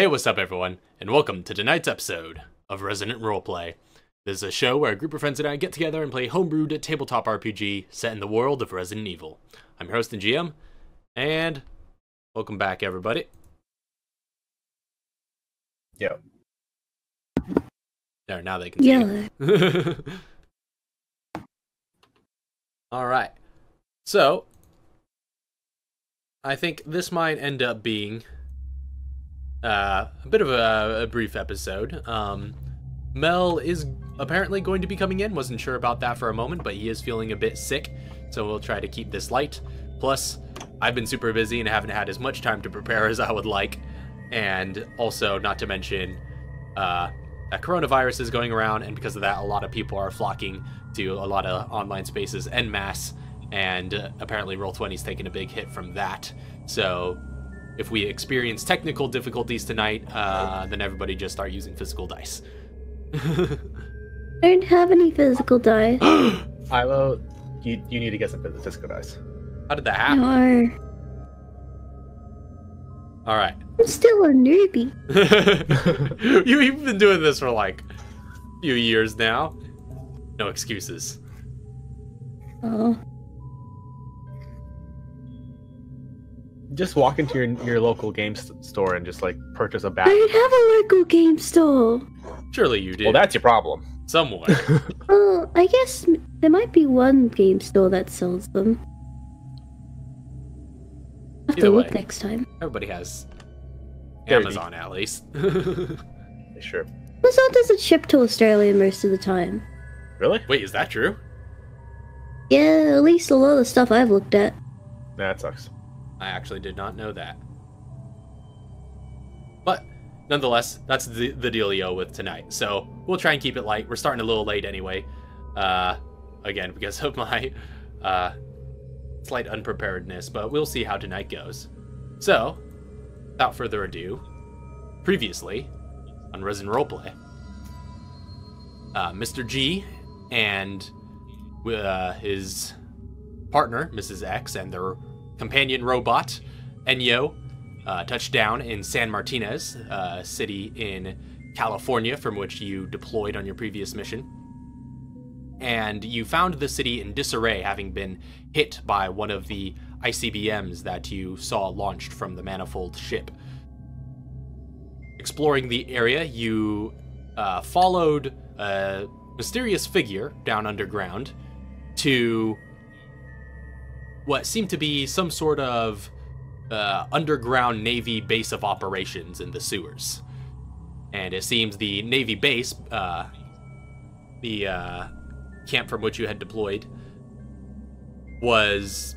Hey, what's up everyone, and welcome to tonight's episode of Resident Roleplay. This is a show where a group of friends and I get together and play homebrewed tabletop RPG set in the world of Resident Evil. I'm your host and GM, and welcome back everybody. Yep. There, now they can see it. Alright, so I think this might end up being a bit of a brief episode. Mel is apparently going to be coming in. Wasn't sure about that for a moment, but he is feeling a bit sick, so we'll try to keep this light. Plus, I've been super busy and haven't had as much time to prepare as I would like. And also, not to mention, that coronavirus is going around, and because of that, a lot of people are flocking to a lot of online spaces en masse, and apparently Roll20's taking a big hit from that. So if we experience technical difficulties tonight, then everybody just start using physical dice. I don't have any physical dice. Ilo, you need to get some physical dice. How did that happen? No. Alright. I'm still a newbie. You've been doing this for like a few years now. No excuses. Oh. Just walk into your local game store and just like purchase a I bag. don't have a local game store. Surely you did. Well, that's your problem. Somewhere. Well, I guess there might be one game store that sells them. I'll have Either to look way. next time. Everybody has Dirty. Amazon at least. Sure. Amazon doesn't ship to Australia most of the time. Really? Wait, is that true? Yeah, at least a lot of the stuff I've looked at. Nah, that sucks. I actually did not know that. But nonetheless, that's the dealio with tonight. So we'll try and keep it light. We're starting a little late anyway. Again, because of my slight unpreparedness, but we'll see how tonight goes. So, without further ado, previously on Resident Roleplay, Mr. G and his partner, Mrs. X, and their companion robot, Enyo, touched down in San Martinez, a city in California from which you deployed on your previous mission. And you found the city in disarray, having been hit by one of the ICBMs that you saw launched from the Manifold ship. Exploring the area, you followed a mysterious figure down underground to what seemed to be some sort of underground Navy base of operations in the sewers. And it seems the Navy base, the camp from which you had deployed, was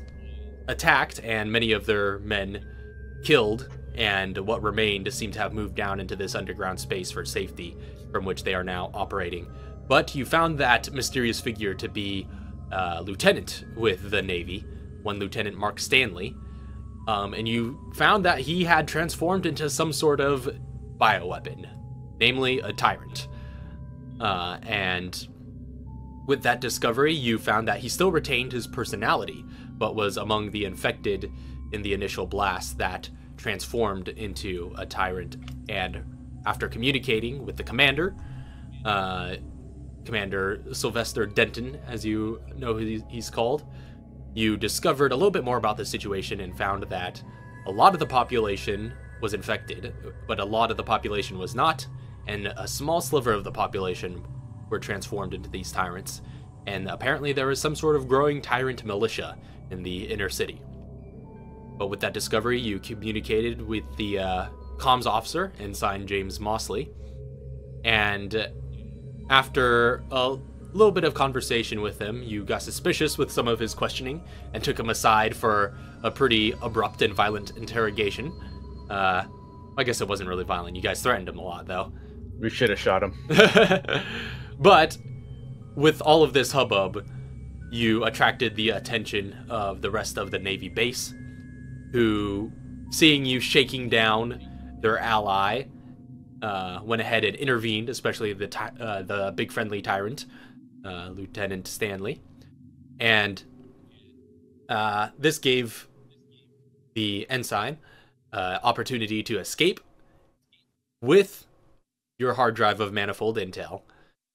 attacked and many of their men killed, and what remained seemed to have moved down into this underground space for safety, from which they are now operating. But you found that mysterious figure to be a lieutenant with the Navy, one Lieutenant Mark Stanley, and you found that he had transformed into some sort of bioweapon, namely a tyrant. And with that discovery, you found that he still retained his personality, but was among the infected in the initial blast that transformed into a tyrant. And after communicating with the commander, Commander Sylvester Denton, as you know he's called, you discovered a little bit more about the situation and found that a lot of the population was infected, but a lot of the population was not, and a small sliver of the population were transformed into these tyrants, and apparently there is some sort of growing tyrant militia in the inner city. But with that discovery, you communicated with the comms officer, Ensign James Mosley, and after a little bit of conversation with him, you got suspicious with some of his questioning and took him aside for a pretty abrupt and violent interrogation. I guess it wasn't really violent. You guys threatened him a lot, though. We should have shot him. But with all of this hubbub, you attracted the attention of the rest of the Navy base, who, seeing you shaking down their ally, went ahead and intervened, especially the big friendly tyrant, Lieutenant Stanley. And this gave the ensign opportunity to escape with your hard drive of manifold intel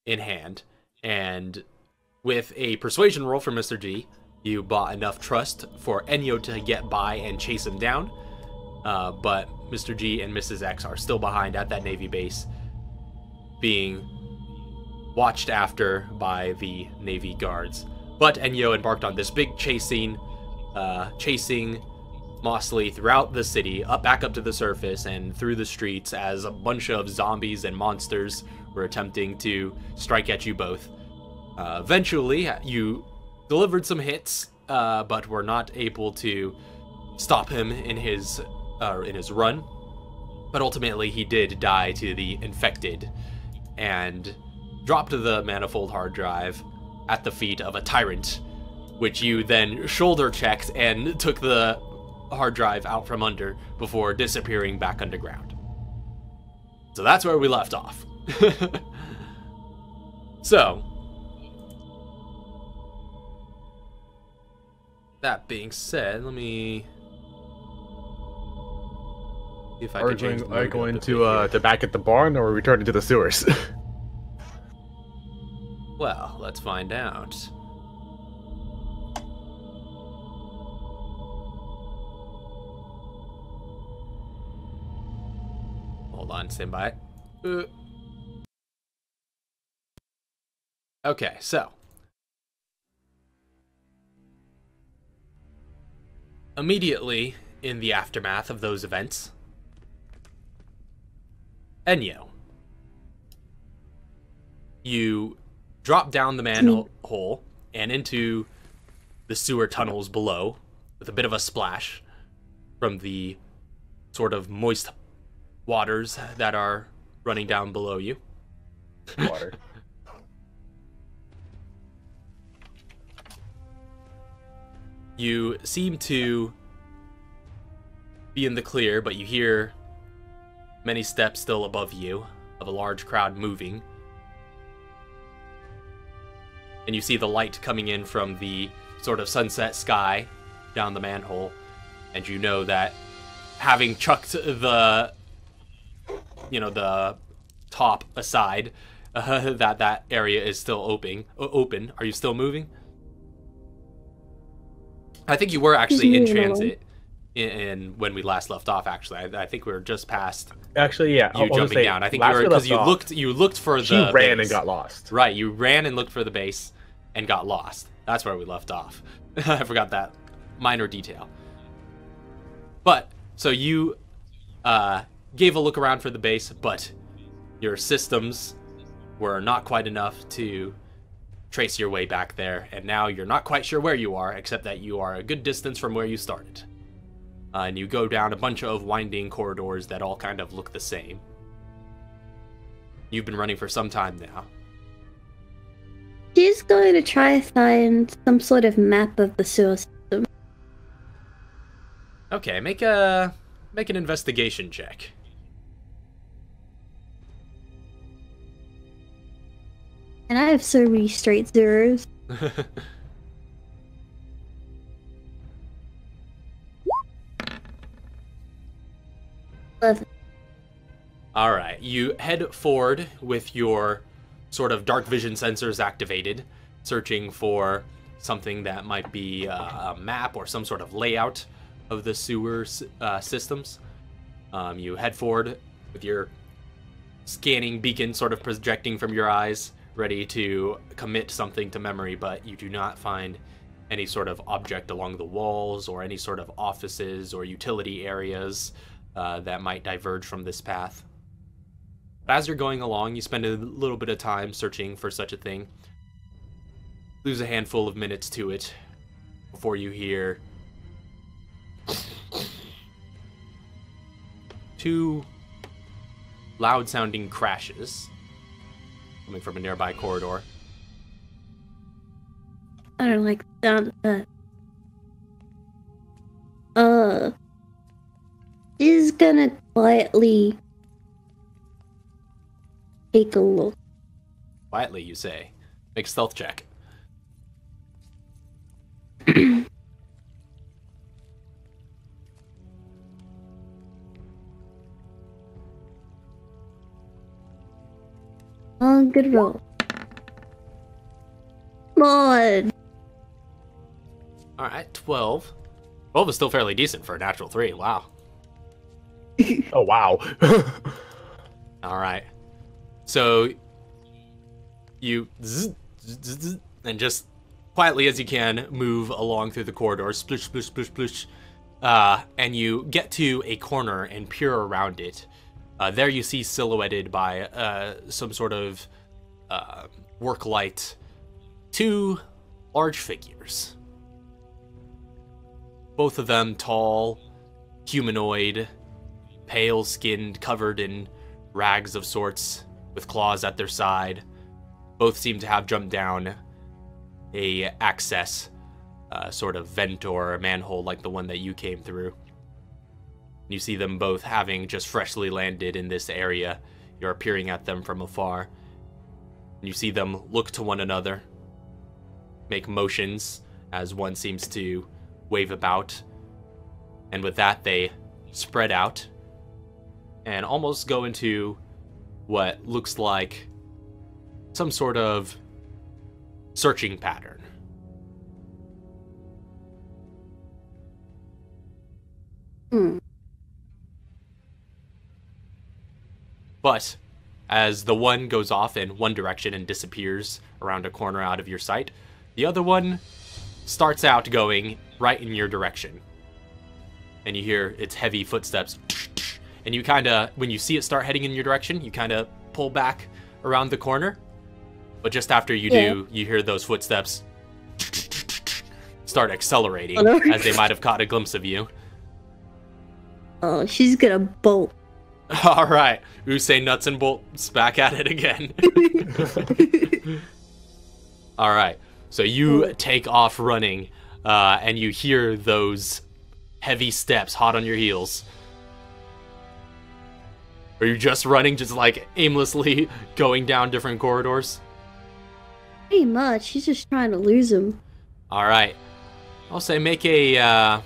in hand, and with a persuasion roll from Mr. G, you bought enough trust for Enyo to get by and chase him down. But Mr. G and Mrs. X are still behind at that Navy base, being watched after by the Navy guards. But Enyo embarked on this big chase scene, chasing Mosley throughout the city, back up to the surface and through the streets, as a bunch of zombies and monsters were attempting to strike at you both. Eventually, you delivered some hits, but were not able to stop him in his run. But ultimately, he did die to the infected and dropped the manifold hard drive at the feet of a tyrant, which you then shoulder checked and took the hard drive out from under before disappearing back underground. So that's where we left off. So, that being said, let me see if I can change the Are you going to back at the barn or returning to the sewers? Well, let's find out. Hold on, stand by. Okay, so immediately in the aftermath of those events, Enyo, you drop down the manhole and into the sewer tunnels below with a bit of a splash from the sort of moist waters that are running down below you. Water. You seem to be in the clear, but you hear many steps still above you of a large crowd moving. And you see the light coming in from the sort of sunset sky down the manhole. And you know that having chucked the top aside, that area is still open. Are you still moving? I think you were actually in transit in when we last left off. Actually, I think we were just past. Actually, yeah. You jumping down. I think you were, because you looked for the. She ran base. And got lost. Right, you ran and looked for the base, and got lost. That's where we left off. I forgot that minor detail. But so you gave a look around for the base, but your systems were not quite enough to trace your way back there, and now you're not quite sure where you are, except that you are a good distance from where you started. And you go down a bunch of winding corridors that all kind of look the same. You've been running for some time now. She's going to try to find some sort of map of the sewer system. Okay, make an investigation check. And I have so many straight zeros. Alright, you head forward with your sort of dark vision sensors activated, searching for something that might be a map or some sort of layout of the sewer systems. You head forward with your scanning beacon sort of projecting from your eyes, ready to commit something to memory, but you do not find any sort of object along the walls or any sort of offices or utility areas that might diverge from this path. But as you're going along, you spend a little bit of time searching for such a thing. Lose a handful of minutes to it before you hear two loud-sounding crashes coming from a nearby corridor. I don't like the sound of that. She's gonna quietly take a look. Quietly, you say. Make a stealth check. one good roll. Come on. All right, 12. 12 is still fairly decent for a natural 3. Wow. Oh, wow. All right. So you zzz, zzz, zzz, and just quietly as you can move along through the corridor, splish, splish, splish, splish, and you get to a corner and peer around it. There you see silhouetted by some sort of work light, 2 large figures. Both of them tall, humanoid, pale-skinned, covered in rags of sorts, with claws at their side. Both seem to have jumped down a access sort of vent or manhole like the one that you came through. You see them both having just freshly landed in this area. You're peering at them from afar. You see them look to one another, make motions as one seems to wave about, and with that they spread out and almost go into what looks like some sort of searching pattern. But as the one goes off in one direction and disappears around a corner out of your sight, the other one starts out going right in your direction. And you hear its heavy footsteps. And you kind of, when you see it start heading in your direction, you kind of pull back around the corner. But just after you do, you hear those footsteps start accelerating as they might have caught a glimpse of you. Oh, she's gonna bolt. All right, Usei nuts and bolts back at it again. All right, so you take off running, and you hear those heavy steps hot on your heels. Are you just running, just like aimlessly going down different corridors? Pretty much. She's just trying to lose him. All right, I'll say make a.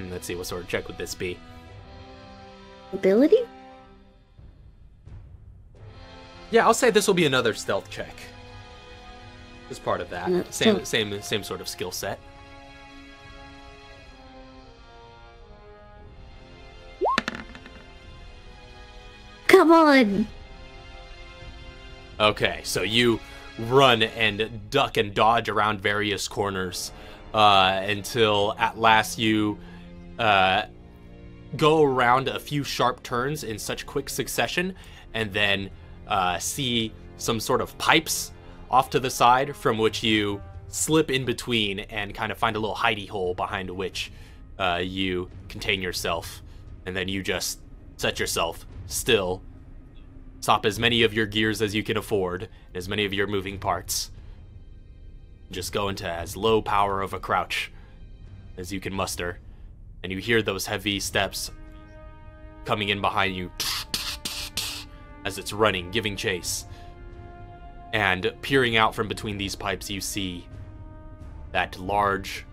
Let's see, what sort of check would this be? Ability? Yeah, I'll say this will be another stealth check. As part of that, same sort of skill set. Come on! Okay, so you run and duck and dodge around various corners until at last you go around a few sharp turns in such quick succession, and then see some sort of pipes off to the side from which you slip in between and kind of find a little hidey hole behind which you contain yourself, and then you just set yourself still, stop as many of your gears as you can afford, as many of your moving parts, just go into as low power of a crouch as you can muster. And you hear those heavy steps coming in behind you as it's running, giving chase. And peering out from between these pipes, you see that large,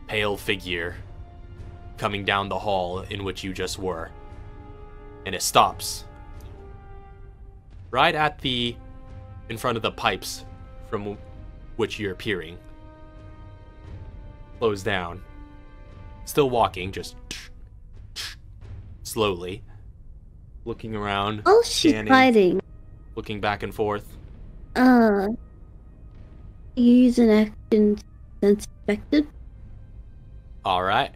pale figure coming down the hall in which you just were. And it stops right at in front of the pipes from which you're peering. Slows down. Still walking, just slowly. Looking around. Oh, she's scanning, hiding. looking back and forth. Use an action sense infected. Alright.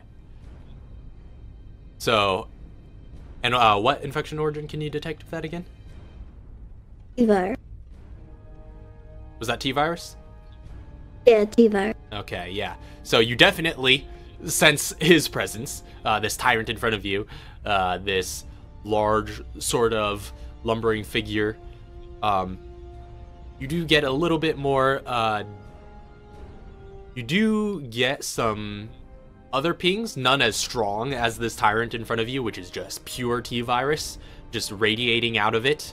So, and what infection origin can you detect with that again? T-virus. Was that T-virus? Yeah, T-virus. Okay, yeah. So you definitely sense his presence, this tyrant in front of you, this large sort of lumbering figure. You do get a little bit more, you do get some other pings, none as strong as this tyrant in front of you, which is just pure T-virus, just radiating out of it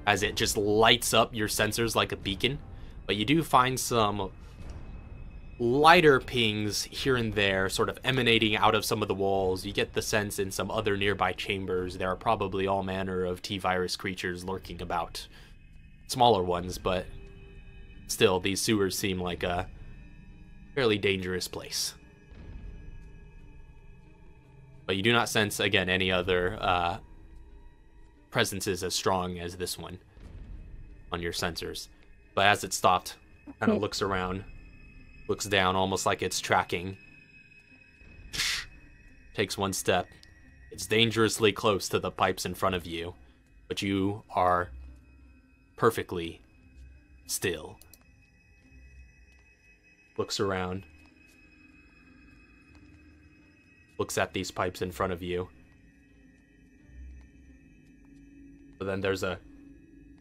as it just lights up your sensors like a beacon. But you do find some lighter pings here and there, sort of emanating out of some of the walls. You get the sense in some other nearby chambers there are probably all manner of T-virus creatures lurking about, smaller ones, but still, these sewers seem like a fairly dangerous place. But you do not sense, again, any other presences as strong as this one on your sensors. But as it stopped, kind of looks around, looks down, almost like it's tracking. Takes one step. It's dangerously close to the pipes in front of you, but you are perfectly still. Looks around. Looks at these pipes in front of you. But then there's a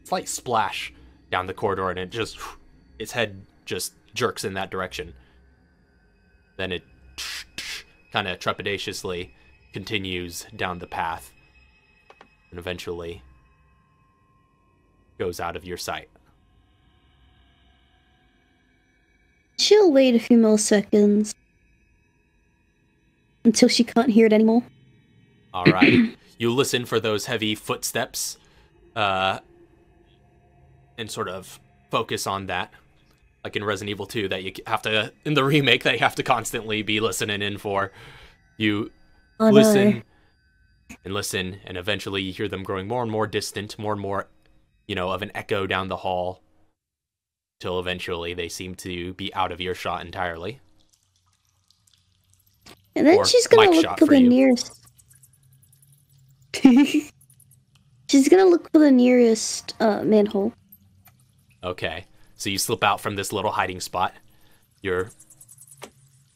slight splash down the corridor, and its head just jerks in that direction. Then it kind of trepidatiously continues down the path and eventually goes out of your sight. She'll wait a few more seconds until she can't hear it anymore. All right. You listen for those heavy footsteps and sort of focus on that. Like in Resident Evil 2, that you have to, in the remake, that you have to constantly be listening in for. You listen and listen, and eventually you hear them growing more and more distant, more and more, of an echo down the hall, till eventually they seem to be out of earshot entirely. And then she's gonna look for the nearest. She's gonna look for the nearest manhole. Okay. So you slip out from this little hiding spot. You're,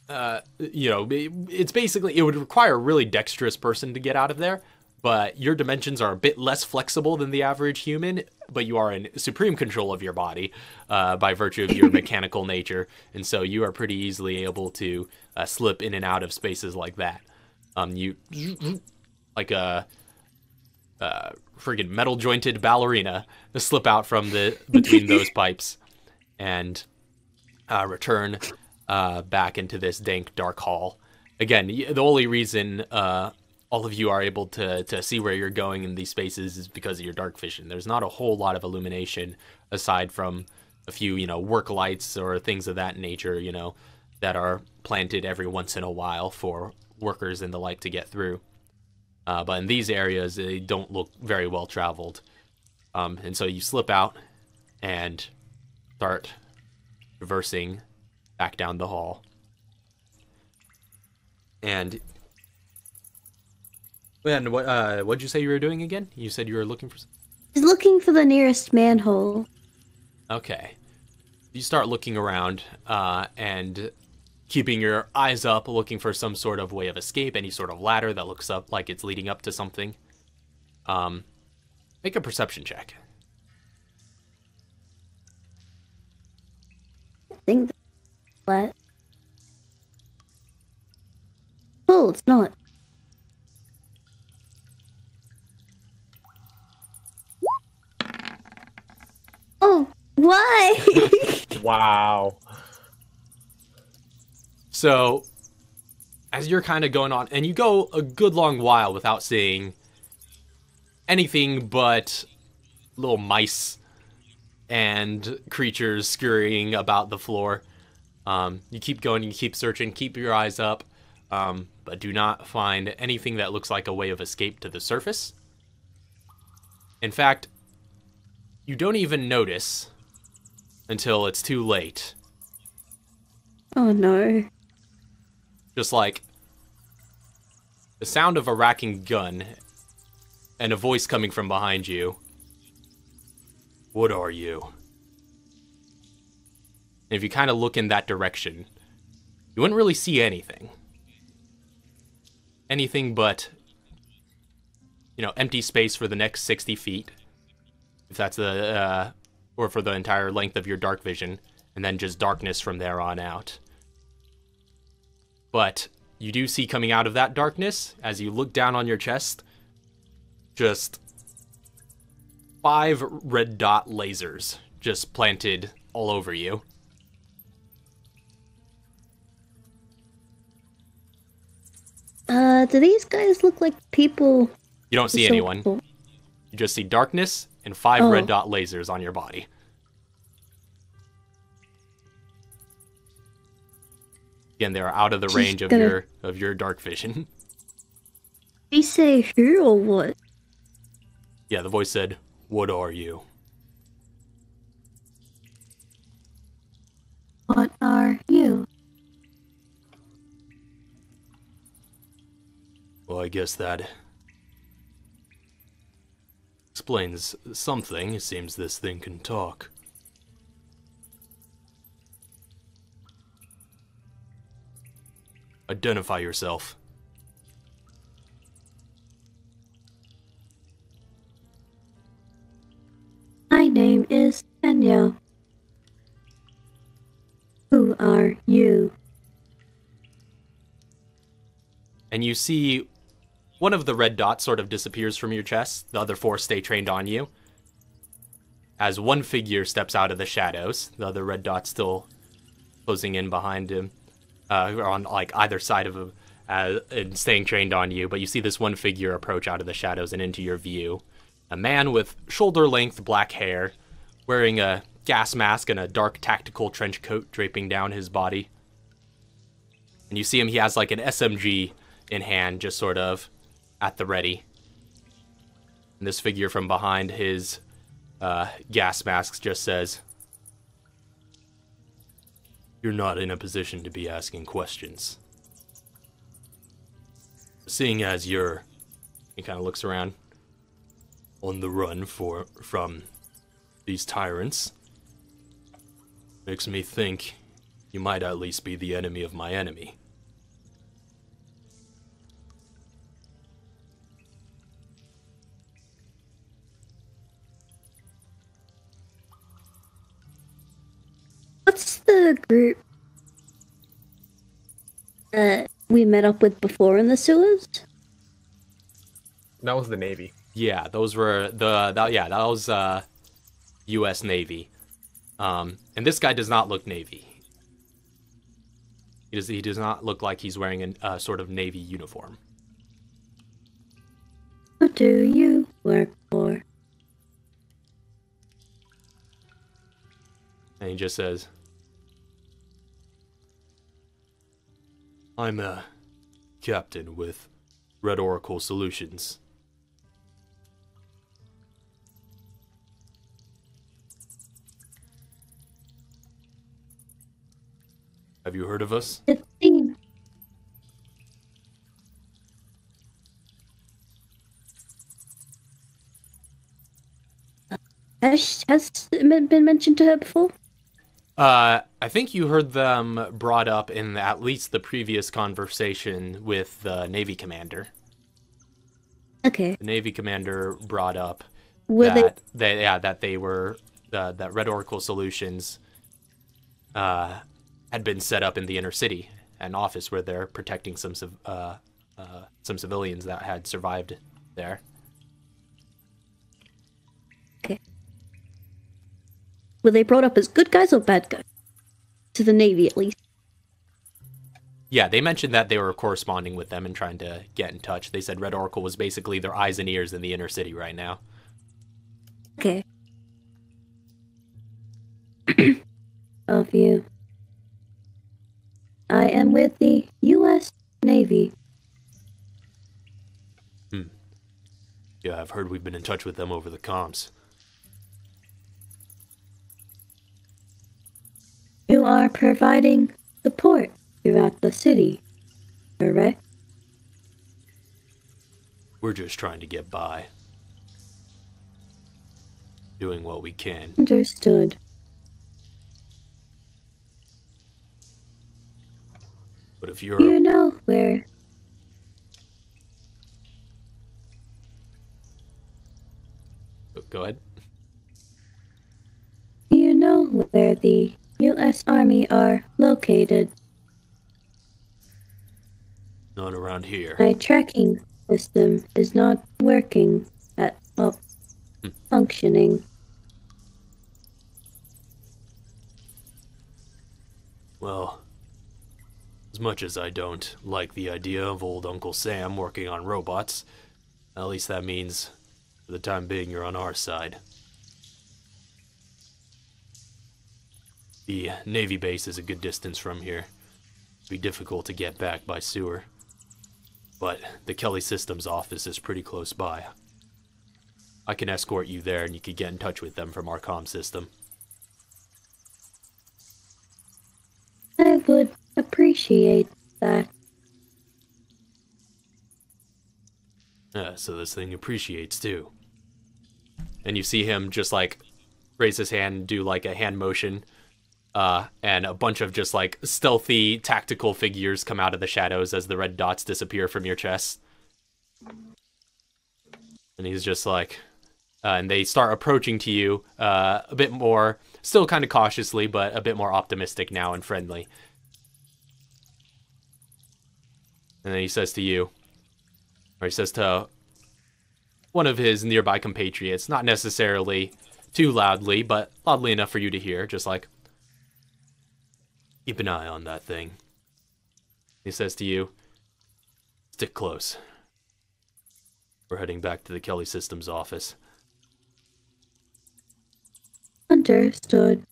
it's basically, it would require a really dexterous person to get out of there, but your dimensions are a bit less flexible than the average human, but you are in supreme control of your body by virtue of your mechanical nature, and so you are pretty easily able to slip in and out of spaces like that. You, like a friggin' metal-jointed ballerina, slip out from between those pipes, and return back into this dank, dark hall. Again, the only reason all of you are able to see where you're going in these spaces is because of your dark vision. There's not a whole lot of illumination aside from a few, work lights or things of that nature, that are planted every once in a while for workers and the like to get through. But in these areas, they don't look very well traveled. And so you slip out and start reversing back down the hall. And what'd you say you were doing again? You said you were looking for... She's looking for the nearest manhole. Okay. You start looking around and keeping your eyes up, looking for some sort of way of escape, any sort of ladder that looks up like it's leading up to something. Make a perception check. I think that's flat. Oh, it's not. Oh, why? Wow. So, as you're kind of going on, and you go a good long while without seeing anything but little mice and creatures scurrying about the floor. You keep going, you keep searching, keep your eyes up, but do not find anything that looks like a way of escape to the surface. In fact, you don't even notice until it's too late. Oh no. Just like the sound of a racking gun and a voice coming from behind you. What are you? And if you kind of look in that direction, you wouldn't really see anything. Anything but, empty space for the next 60 feet. If that's or for the entire length of your dark vision. And then just darkness from there on out. But you do see coming out of that darkness, as you look down on your chest, just 5 red dot lasers just planted all over you. Do these guys look like people? You don't see anyone. You just see darkness and 5 Oh. red dot lasers on your body. Again, they're out of the She's range gonna- of your dark vision. Did he say who or what? Yeah, the voice said, "What are you?" What are you? Well, I guess that explains something. It seems this thing can talk. Identify yourself. My name is Enyo. Who are you? And you see one of the red dots sort of disappears from your chest. The other 4 stay trained on you. As one figure steps out of the shadows, the other red dot still closing in behind him, on like either side of him, and staying trained on you. But you see this one figure approach out of the shadows and into your view. A man with shoulder-length black hair, wearing a gas mask and a dark tactical trench coat draping down his body. And you see him, he has like an SMG in hand, just sort of at the ready. And this figure from behind his gas mask just says, "You're not in a position to be asking questions. Seeing as you're," he kind of looks around, "on the run from these tyrants, makes me think you might at least be the enemy of my enemy." What's the group we met up with before in the sewers? That was the Navy. Yeah, those were that was U.S. Navy, and this guy does not look Navy. He does not look like he's wearing a sort of Navy uniform. Who do you work for? And he just says, "I'm a captain with Red Oracle Solutions." Have you heard of us? It seems. Has it been mentioned to her before? I think you heard them brought up in at least the previous conversation with the Navy commander. Okay. The Navy commander brought up Were that they were that Red Oracle Solutions had been set up in the inner city, an office where they're protecting some civilians that had survived there. Okay. Were they brought up as good guys or bad guys? To the Navy, at least. Yeah, they mentioned that they were corresponding with them and trying to get in touch. They said Red Oracle was basically their eyes and ears in the inner city right now. Okay. Of you. I am with the U.S. Navy. Yeah, I've heard we've been in touch with them over the comms. You are providing support throughout the city, correct? We're just trying to get by. Doing what we can. Understood. But if you're... Do you know where... Go ahead. Do you know where the U.S. Army are located? Not around here. My tracking system is not working at all. Functioning. Well, as much as I don't like the idea of old Uncle Sam working on robots, at least that means, for the time being, you're on our side. The Navy base is a good distance from here. It'd be difficult to get back by sewer. But the Kelly Systems office is pretty close by. I can escort you there and you could get in touch with them from our comm system. I would appreciate that. So this thing appreciates too. And you see him just like raise his hand and do like a hand motion. And a bunch of just like stealthy tactical figures come out of the shadows as the red dots disappear from your chest. And he's just like, and they start approaching to you a bit more, still kind of cautiously, but a bit more optimistic now and friendly. And then he says to you, or he says to one of his nearby compatriots, not necessarily too loudly, but loudly enough for you to hear, just like, keep an eye on that thing. He says to you, stick close. We're heading back to the Kelly Systems office. Understood.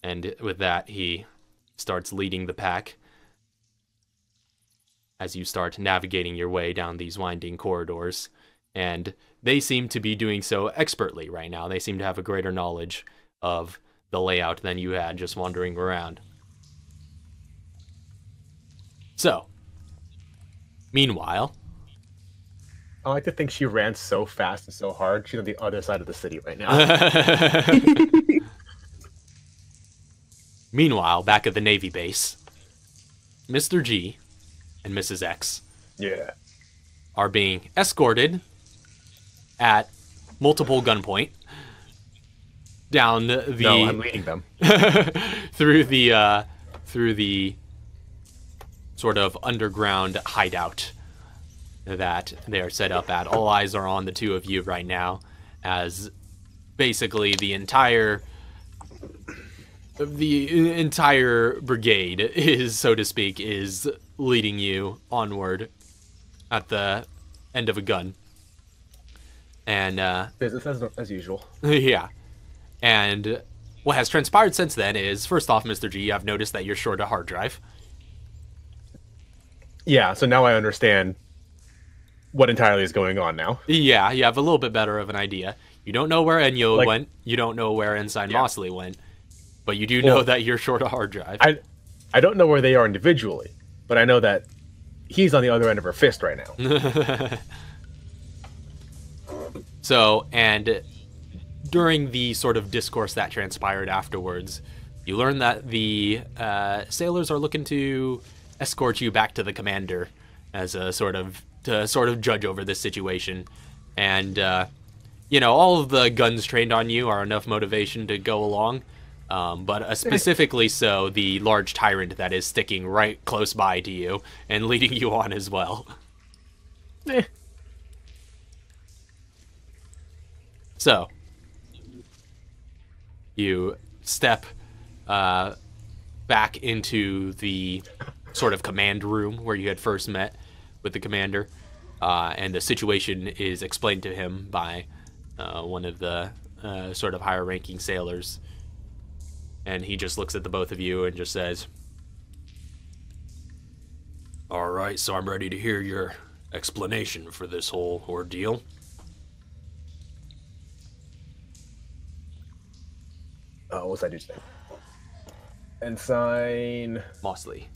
And with that, he starts leading the pack as you start navigating your way down these winding corridors. And they seem to be doing so expertly right now. They seem to have a greater knowledge of the layout than you had just wandering around. So, meanwhile... I like to think she ran so fast and so hard, she's on the other side of the city right now. Meanwhile, back at the Navy base, Mr. G and Mrs. X are being escorted at multiple gunpoint down the... No, I'm leading them. through the sort of underground hideout that they are set up at. All eyes are on the two of you right now, as basically the entire brigade is, so to speak, is leading you onward at the end of a gun. And business as usual. Yeah. And what has transpired since then is, first off, Mr. G, I've noticed that you're short a hard drive. Yeah, so now I understand what entirely is going on now. Yeah, you have a little bit better of an idea. You don't know where Enyo went. You don't know where Ensign Mosley went. But you do know that you're short a hard drive. I don't know where they are individually, but I know that he's on the other end of her fist right now. So, and during the sort of discourse that transpired afterwards, you learn that the sailors are looking to escort you back to the commander as a sort of judge over this situation. And you know, all of the guns trained on you are enough motivation to go along, but specifically so the large tyrant that is sticking right close by to you and leading you on as well. So you step back into the sort of command room where you had first met with the commander, and the situation is explained to him by one of the sort of higher ranking sailors, and he just looks at the both of you and just says, "All right, so I'm ready to hear your explanation for this whole ordeal." What's that dude's name? Ensign Mosley.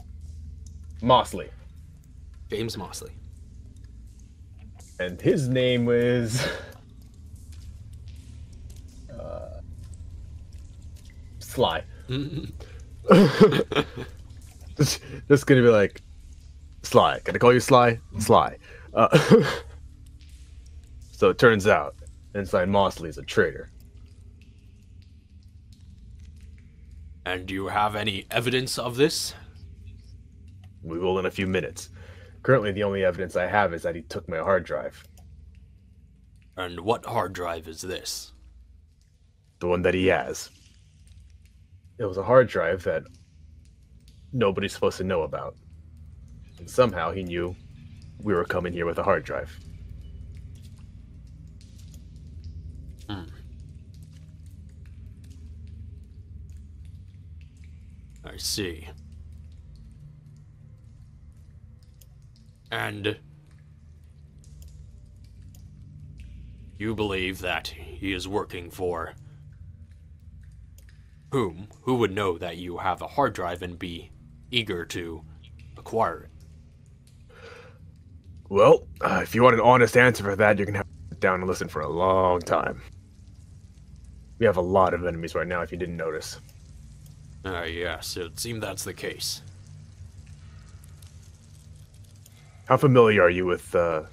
James Mosley. And his name was Sly. Just gonna be like, Sly. Can I call you Sly? Sly. So it turns out Ensign Mosley is a traitor. And do you have any evidence of this? We will in a few minutes. Currently, the only evidence I have is that he took my hard drive. And what hard drive is this? The one that he has. It was a hard drive that nobody's supposed to know about. And somehow he knew we were coming here with a hard drive. I see. And you believe that he is working for whom? Who would know that you have a hard drive and be eager to acquire it? Well, if you want an honest answer for that, you're going to have to sit down and listen for a long time. We have a lot of enemies right now, if you didn't notice. Yes, it seemed that's the case. How familiar are you with, do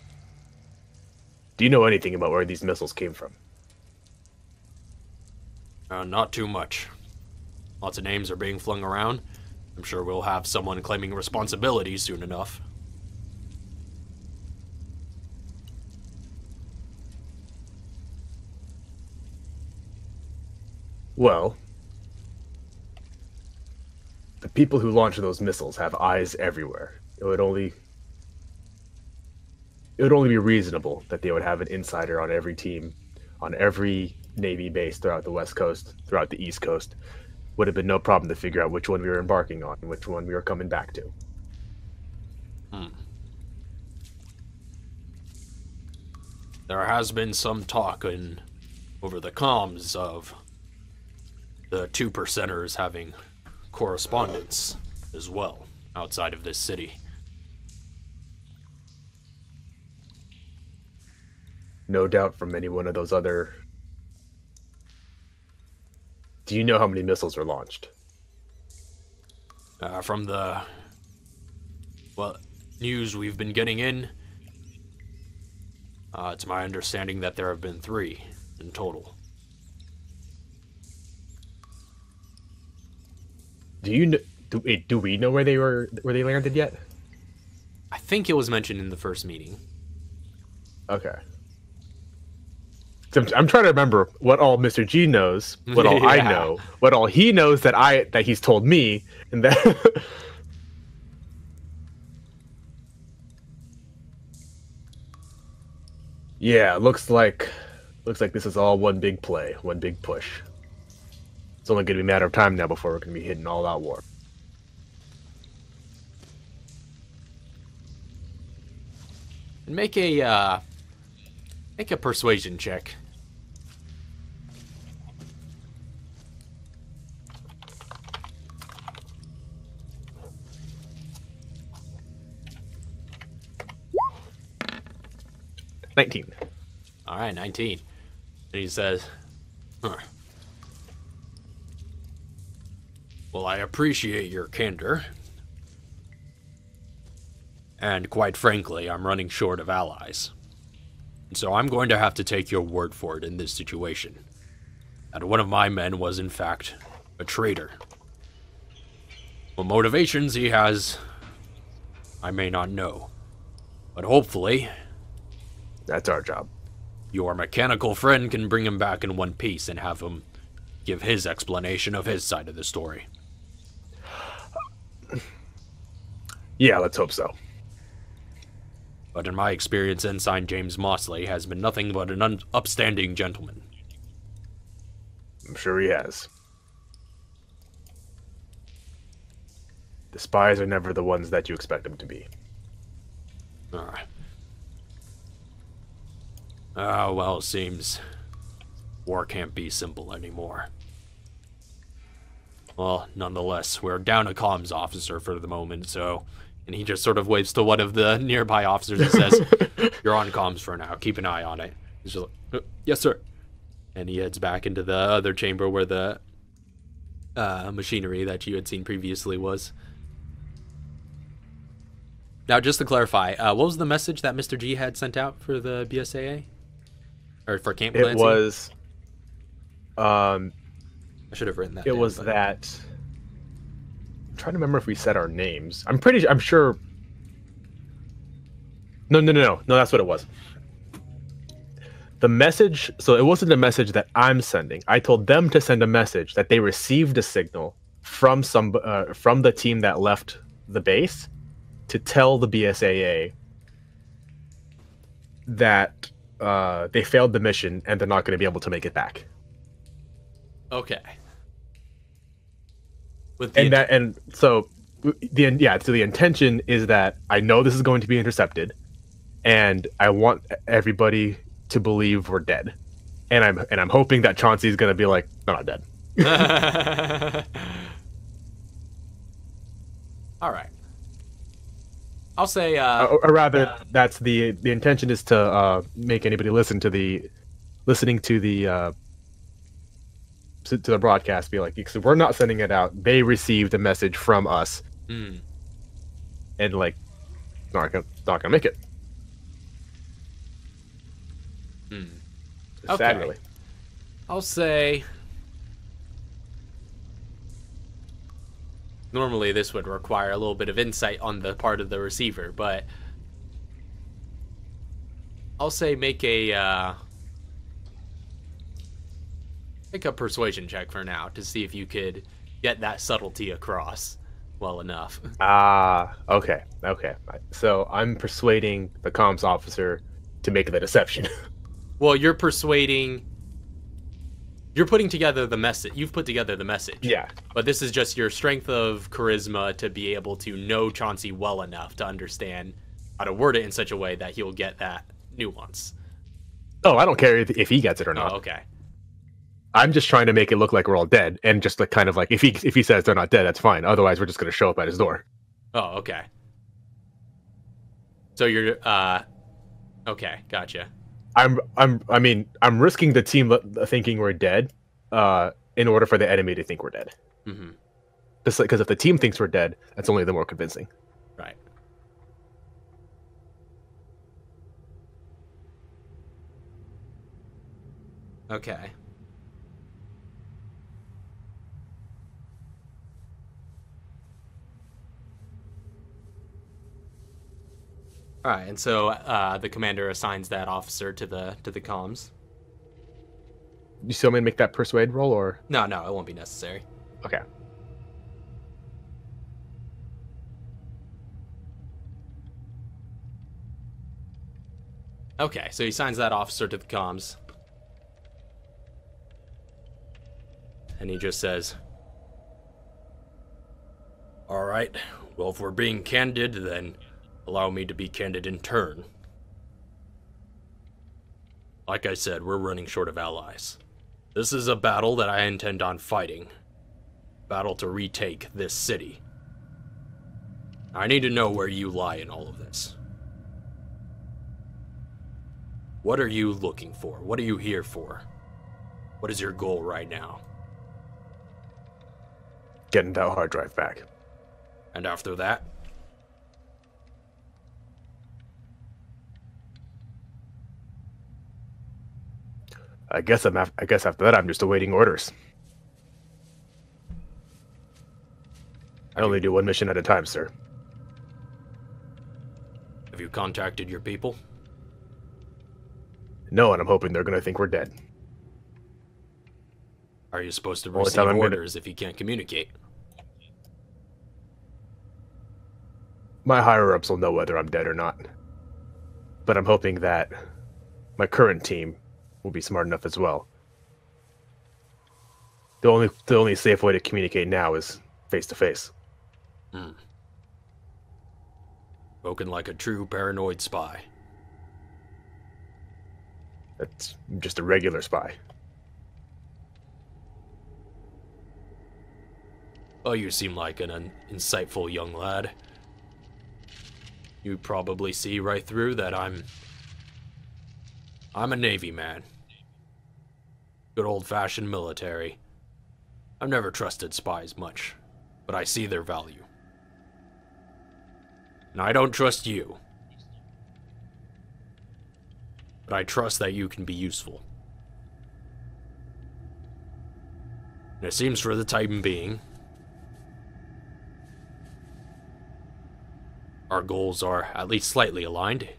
you know anything about where these missiles came from? Not too much. Lots of names are being flung around. I'm sure we'll have someone claiming responsibility soon enough. Well, the people who launch those missiles have eyes everywhere. It would only be reasonable that they would have an insider on every team, on every Navy base throughout the West Coast, throughout the East Coast. Would have been no problem to figure out which one we were embarking on and which one we were coming back to. There has been some talk over the comms of the 2%ers having correspondence as well outside of this city. No doubt from any one of those other... Do you know how many missiles were launched? From the news we've been getting in, it's my understanding that there have been 3 in total. Do we know where they landed yet? I think it was mentioned in the first meeting. Okay. I'm trying to remember what all Mr. G knows, what all I know, what all he knows that he's told me, and that. Yeah, looks like this is all one big play, one big push. It's only going to be a matter of time now before we're going to be hitting all-out war. Make a persuasion check. $19. All right, 19. And he says, well, I appreciate your candor. And quite frankly, I'm running short of allies. So I'm going to have to take your word for it in this situation. That one of my men was, in fact, a traitor. What motivations he has, I may not know. But hopefully... That's our job. Your mechanical friend can bring him back in one piece and have him give his explanation of his side of the story. Yeah, let's hope so. But in my experience, Ensign James Mosley has been nothing but an upstanding gentleman. I'm sure he has. The spies are never the ones that you expect them to be. Well, it seems war can't be simple anymore. Well, nonetheless, we're down a comms officer for the moment, so... And he just sort of waves to one of the nearby officers and says, you're on comms for now. Keep an eye on it. He's just like, yes, sir. And he heads back into the other chamber where the machinery that you had seen previously was. Now, just to clarify, what was the message that Mr. G had sent out for the BSAA? Or for Camp Clancy? It was... I should have written that It down, was but... that... I'm trying to remember if we said our names. I'm sure... No, that's what it was. The message... So it wasn't a message that I'm sending. I told them to send a message that they received a signal from the team that left the base to tell the BSAA that they failed the mission and they're not going to be able to make it back. Okay. With the so the intention is that I know this is going to be intercepted, and I want everybody to believe we're dead, and I'm hoping that Chauncey's going to be like, "No, not dead." All right. I'll say, or rather, that's the intention is to make anybody listening to the broadcast be like, because we're not sending it out. They received a message from us, and like, not gonna make it. Okay. Sad, really. I'll say. Normally, this would require a little bit of insight on the part of the receiver, but I'll say make a persuasion check for now to see if you could get that subtlety across well enough. Okay. So I'm persuading the comms officer to make the deception. Well, you're persuading. You're putting together the message. You've put together the message. Yeah. But this is just your strength of charisma to be able to know Chauncey well enough to understand how to word it in such a way that he'll get that nuance. Oh, I don't care if he gets it or not. Oh, okay. I'm just trying to make it look like we're all dead, and just like kind of like if he says they're not dead, that's fine. Otherwise, we're just gonna show up at his door. Oh, okay. So you're okay, gotcha. I'm risking the team thinking we're dead, in order for the enemy to think we're dead. Mm-hmm. Just because if the team thinks we're dead, that's only the more convincing. Right. Okay. All right, and so the commander assigns that officer to the comms. You still want me to make that persuade roll, or No, it won't be necessary. okay? Okay, so he signs that officer to the comms, and he just says, "All right. Well, if we're being candid, then allow me to be candid in turn. Like I said, we're running short of allies. This is a battle that I intend on fighting. Battle to retake this city. I need to know where you lie in all of this. What are you looking for? What are you here for? What is your goal right now? Getting that hard drive back. And after that?" I guess after that, I'm just awaiting orders. I only do one mission at a time, sir. Have you contacted your people? No, and I'm hoping they're gonna think we're dead. Are you supposed to Only receive time I'm gonna- orders if you can't communicate? My higher-ups will know whether I'm dead or not. But I'm hoping that my current team will be smart enough as well. The only safe way to communicate now is face to face. Spoken like a true paranoid spy. That's just a regular spy. Well, you seem like an insightful young lad. You probably see right through that I'm a Navy man. Good old-fashioned military. I've never trusted spies much, but I see their value. And I don't trust you. But I trust that you can be useful. And it seems for the time being, our goals are at least slightly aligned.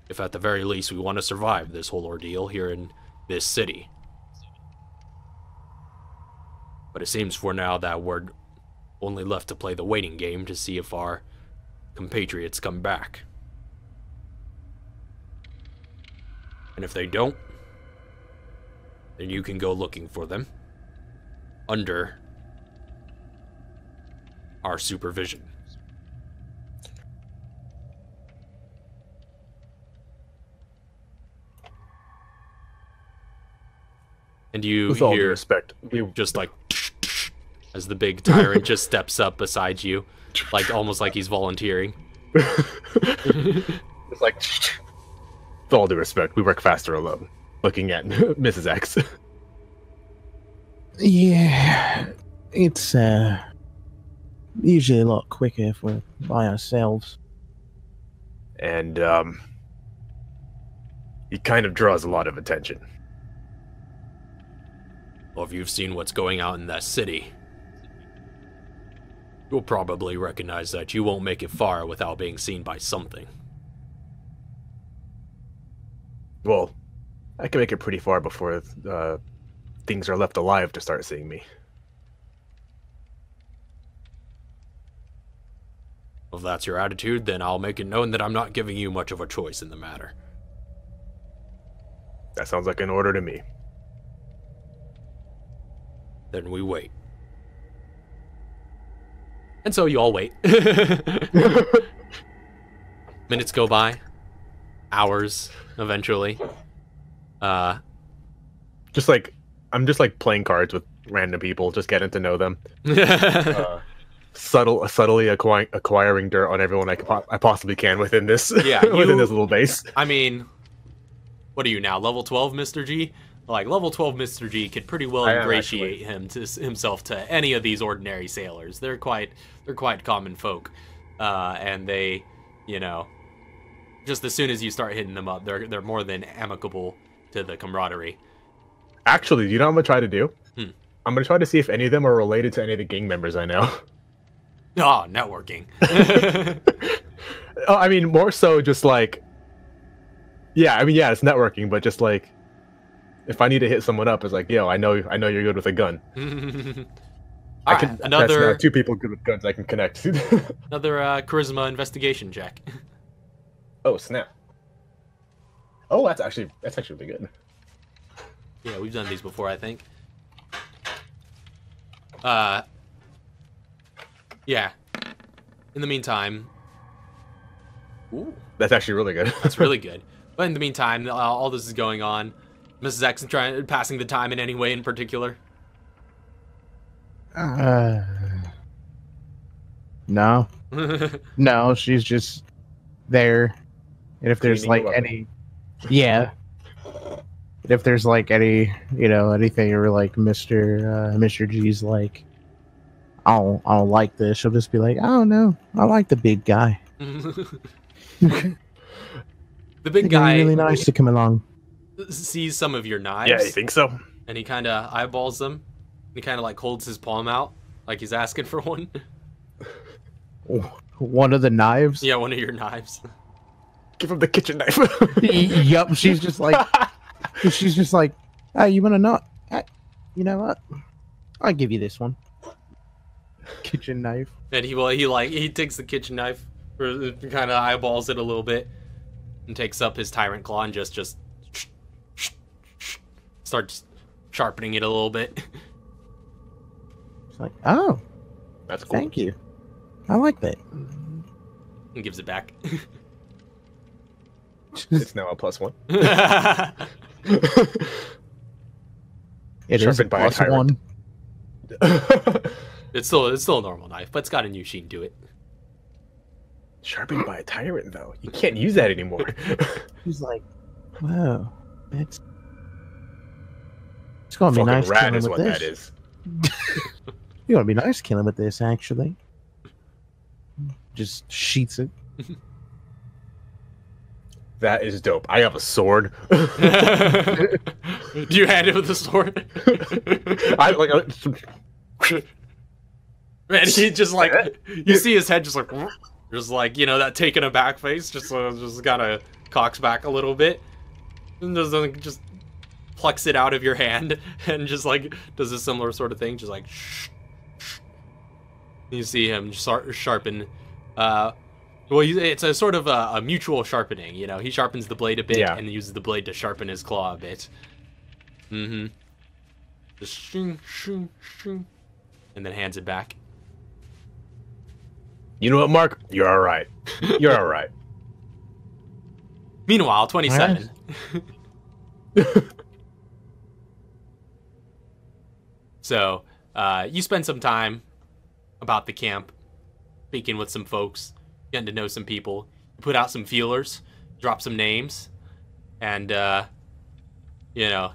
If at the very least we want to survive this whole ordeal here in this city. But it seems for now that we're only left to play the waiting game to see if our compatriots come back. And if they don't, then you can go looking for them under our supervision. And you With all due hear respect, just like as the big tyrant just steps up beside you, like almost like he's volunteering. It's like, with all due respect, we work faster alone. Looking at Mrs. X. Yeah, it's usually a lot quicker if we're by ourselves. And he kind of draws a lot of attention. Well, if you've seen what's going on in that city, you'll probably recognize that you won't make it far without being seen by something. Well, I can make it pretty far before things are left alive to start seeing me. If that's your attitude, then I'll make it known that I'm not giving you much of a choice in the matter. That sounds like an order to me. Then we wait. And so you all wait. Minutes go by. Hours, eventually. I'm just playing cards with random people, just getting to know them. Subtly acquiring dirt on everyone I possibly can within this within this little base. I mean, what are you now, level 12, Mr. G? Like, level 12 Mr. G could pretty well ingratiate himself to any of these ordinary sailors. They're quite common folk, and they, you know, just as soon as you start hitting them up, they're more than amicable to the camaraderie. Actually, you know what I'm gonna try to do? I'm gonna try to see if any of them are related to any of the gang members I know. Oh, networking. Oh, I mean, more so just like, yeah, it's networking, but just like, if I need to hit someone up, it's like, yo, I know you're good with a gun. That's two people good with guns I can connect. Another charisma investigation check. Oh snap! Oh, that's actually really good. Yeah, we've done these before, I think. Yeah. In the meantime, ooh, that's actually really good. That's really good. But in the meantime, all this is going on. Mrs. X passing the time in any way in particular? No. No, she's just there. And if there's like any, yeah. And if there's like any, anything or like Mr. G's like, I don't like this, she'll just be like, oh no, I like the big guy. The big guy really nice to come along. Sees some of your knives. Yeah, you think so? And he kind of eyeballs them. He kind of like holds his palm out, like he's asking for one. One of the knives? Yeah, one of your knives. Give him the kitchen knife. Yup, she's just like, hey, you want to know? You know what? I'll give you this one. Kitchen knife. And he takes the kitchen knife, kind of eyeballs it a little bit, and takes up his tyrant claw and just starts sharpening it a little bit. It's like, oh, that's cool. Thank you. I like that. And gives it back. It's now a +1. It is a +1. It's still a normal knife, but it's got a new sheen to it. Sharpened by a tyrant, though. You can't use that anymore. He's like, wow, it's gonna be nice killing with this. That is. You're gonna be nice killing with this, actually. Just sheets it. That is dope. I have a sword. Do you hand it with the sword? Man, he just like, you see his head just like that taken aback face, just kind of cocks back a little bit, and just plucks it out of your hand, and just like does a similar sort of thing, just like shh. You see him sharpen. Well, it's a sort of a mutual sharpening. He sharpens the blade a bit and uses the blade to sharpen his claw a bit. Mm-hmm. Just shing, shing, shing, and then hands it back. You know what, Mark? You're all right. You're all right. Meanwhile, 27. So, you spend some time about the camp, speaking with some folks, getting to know some people, put out some feelers, drop some names, and, you know,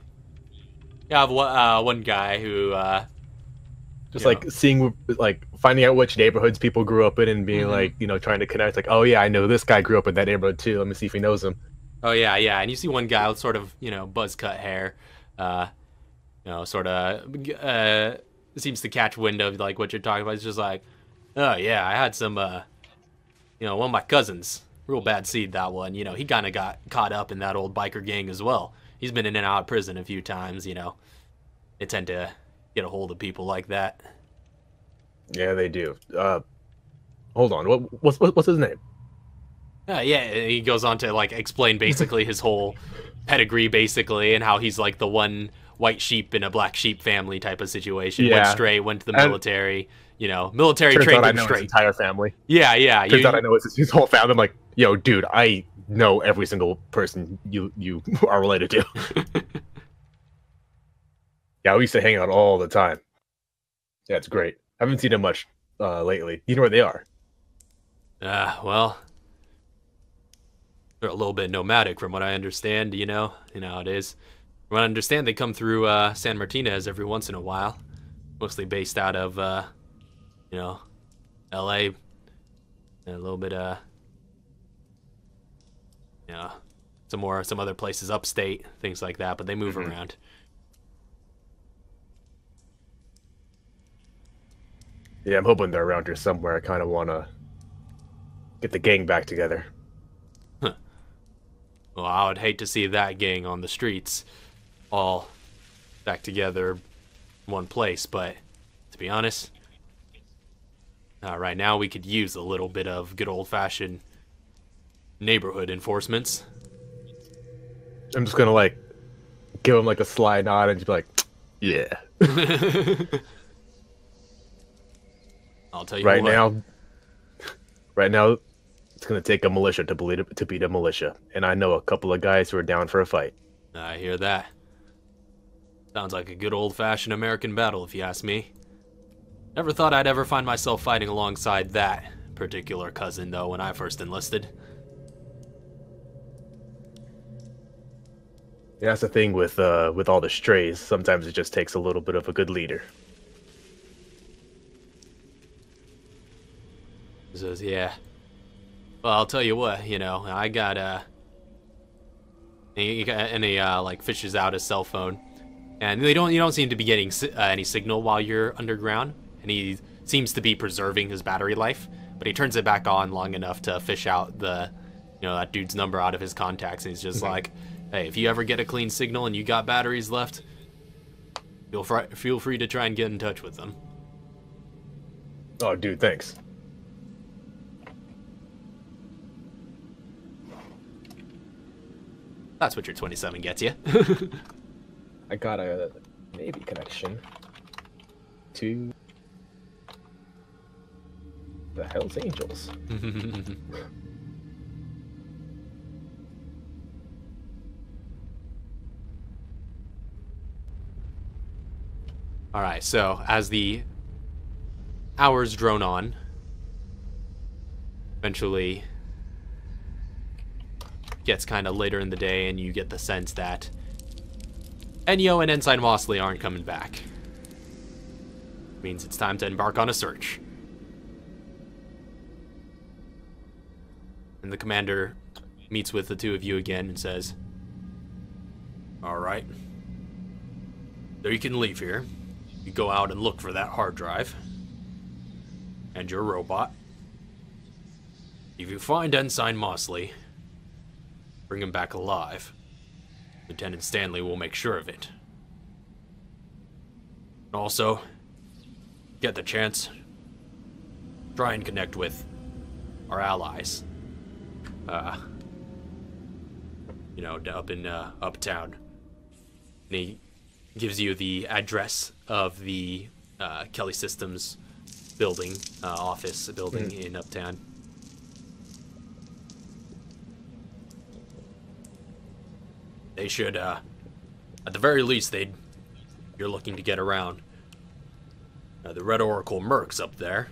you have one guy who, just like seeing, like finding out which neighborhoods people grew up in and being like, you know, trying to connect. Like, oh yeah, I know this guy grew up in that neighborhood too. Let me see if he knows him. Oh yeah, yeah. And you see one guy with sort of, you know, buzz cut hair, you know, sort of seems to catch wind of like what you're talking about. It's just like, oh yeah, I had some, you know, one of my cousins, real bad seed, that one. You know, he kind of got caught up in that old biker gang as well. He's been in and out of prison a few times. You know, they tend to get a hold of people like that. Yeah, they do. Hold on. What's his name? Yeah, he goes on to like explain basically his whole pedigree, basically, and how he's like the one white sheep in a black sheep family type of situation. Yeah. Went straight, went to the military. You know, military Turns trained out I him know straight. his entire family. Yeah, yeah. Turns out I know it's his whole family. I'm like, yo, dude, I know every single person you are related to. Yeah, we used to hang out all the time. Yeah, it's great. I haven't seen him much lately. You know where they are? Well, they're a little bit nomadic from what I understand, you know how it is. From what I understand, they come through San Martinez every once in a while, mostly based out of, you know, LA, and a little bit, you know, some other places upstate, things like that, but they move around. Yeah, I'm hoping they're around here somewhere. I kind of want to get the gang back together. Huh. Well, I would hate to see that gang on the streets, all back together in one place, but to be honest, right now we could use a little bit of good old-fashioned neighborhood enforcements. I'm just gonna like give him like a sly nod and just be like, yeah. I'll tell you right what. now, it's gonna take a militia to beat a militia, and I know a couple of guys who are down for a fight. I hear that. Sounds like a good old-fashioned American battle, if you ask me. Never thought I'd ever find myself fighting alongside that particular cousin, though, when I first enlisted. Yeah, that's the thing with all the strays. Sometimes it just takes a little bit of a good leader. Says, yeah. Well, I'll tell you what, you know, I got, and he like, fishes out his cell phone. And you don't seem to be getting any signal while you're underground. And he seems to be preserving his battery life. But he turns it back on long enough to fish out that dude's number out of his contacts. And he's just like, hey, if you ever get a clean signal and you got batteries left, feel free to try and get in touch with them. Oh, dude, thanks. That's what your 27 gets you. I got a Navy connection to the Hells Angels. Alright, so as the hours drone on, eventually gets kind of later in the day, and you get the sense that Enyo and Ensign Mosley aren't coming back. Means it's time to embark on a search. And the commander meets with the two of you again and says, alright, so you can leave here. You go out and look for that hard drive and your robot. If you find Ensign Mosley, bring him back alive. Lieutenant Stanley will make sure of it. Also, get the chance, try and connect with our allies. You know, up in Uptown. And he gives you the address of the Kelly Systems building, office building in Uptown. They should, at the very least, you're looking to get around. The Red Oracle mercs up there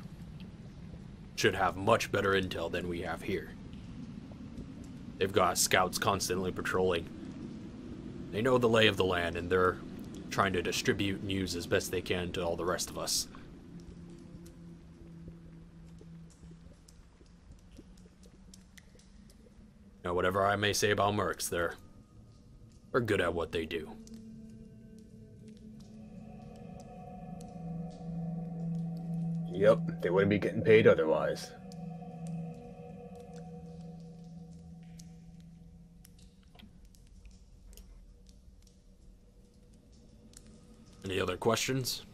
should have much better intel than we have here. They've got scouts constantly patrolling. They know the lay of the land, and they're trying to distribute news as best they can to all the rest of us. Now, whatever I may say about mercs, they're good at what they do. Yep, they wouldn't be getting paid otherwise. Any other questions?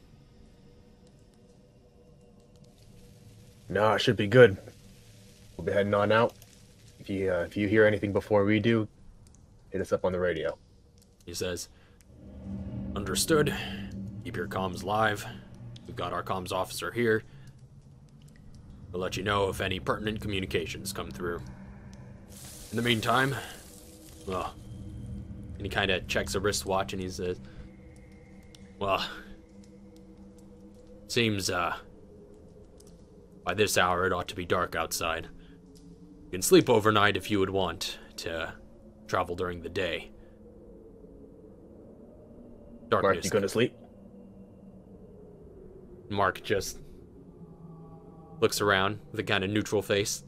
No, it should be good. We'll be heading on out. If you hear anything before we do, hit us up on the radio. He says, understood. Keep your comms live. We've got our comms officer here. We'll let you know if any pertinent communications come through. In the meantime, well, and he kind of checks a wristwatch and he says, well, seems, by this hour it ought to be dark outside. You can sleep overnight if you would want to travel during the day. Darkness. Mark, you gonna sleep? Mark just looks around with a kind of neutral face.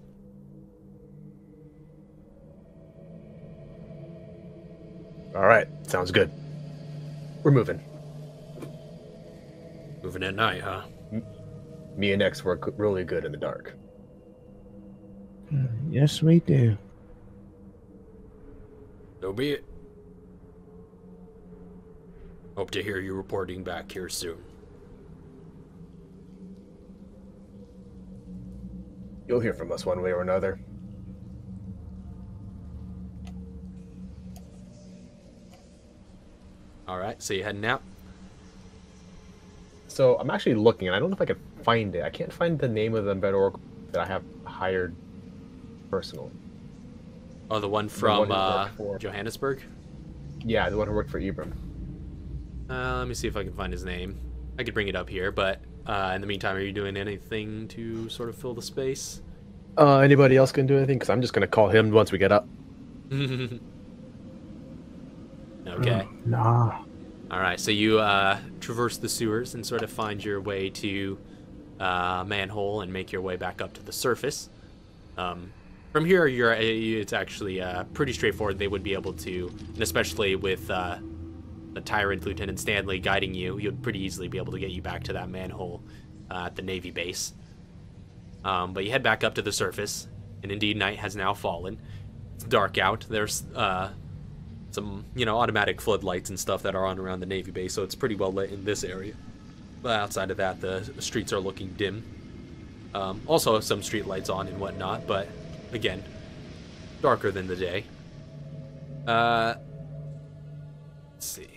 Alright, sounds good. We're moving. Moving at night, huh? Me and X work really good in the dark. Yes, we do. So be it. Hope to hear you reporting back here soon. You'll hear from us one way or another. Alright, so you heading out? So I'm actually looking, and I don't know if I can find it. I can't find the name of the Red Oracle that I have hired personally. Oh, the one from one who worked for... Johannesburg? Yeah, the one who worked for Ibram. Let me see if I can find his name. I could bring it up here, but in the meantime, are you doing anything to sort of fill the space? Anybody else can do anything? Because I'm just going to call him once we get up. Okay. Nah. Alright, so you traverse the sewers and sort of find your way to manhole and make your way back up to the surface. From here, it's actually pretty straightforward. They would be able to, and especially with the Tyrant Lieutenant Stanley guiding you, you'd pretty easily be able to get you back to that manhole at the Navy base. But you head back up to the surface, and indeed night has now fallen. It's dark out. There's some, automatic floodlights and stuff that are on around the Navy base, so it's pretty well lit in this area. But outside of that, the streets are looking dim. Also, some street lights on and whatnot, but again, darker than the day. Let's see.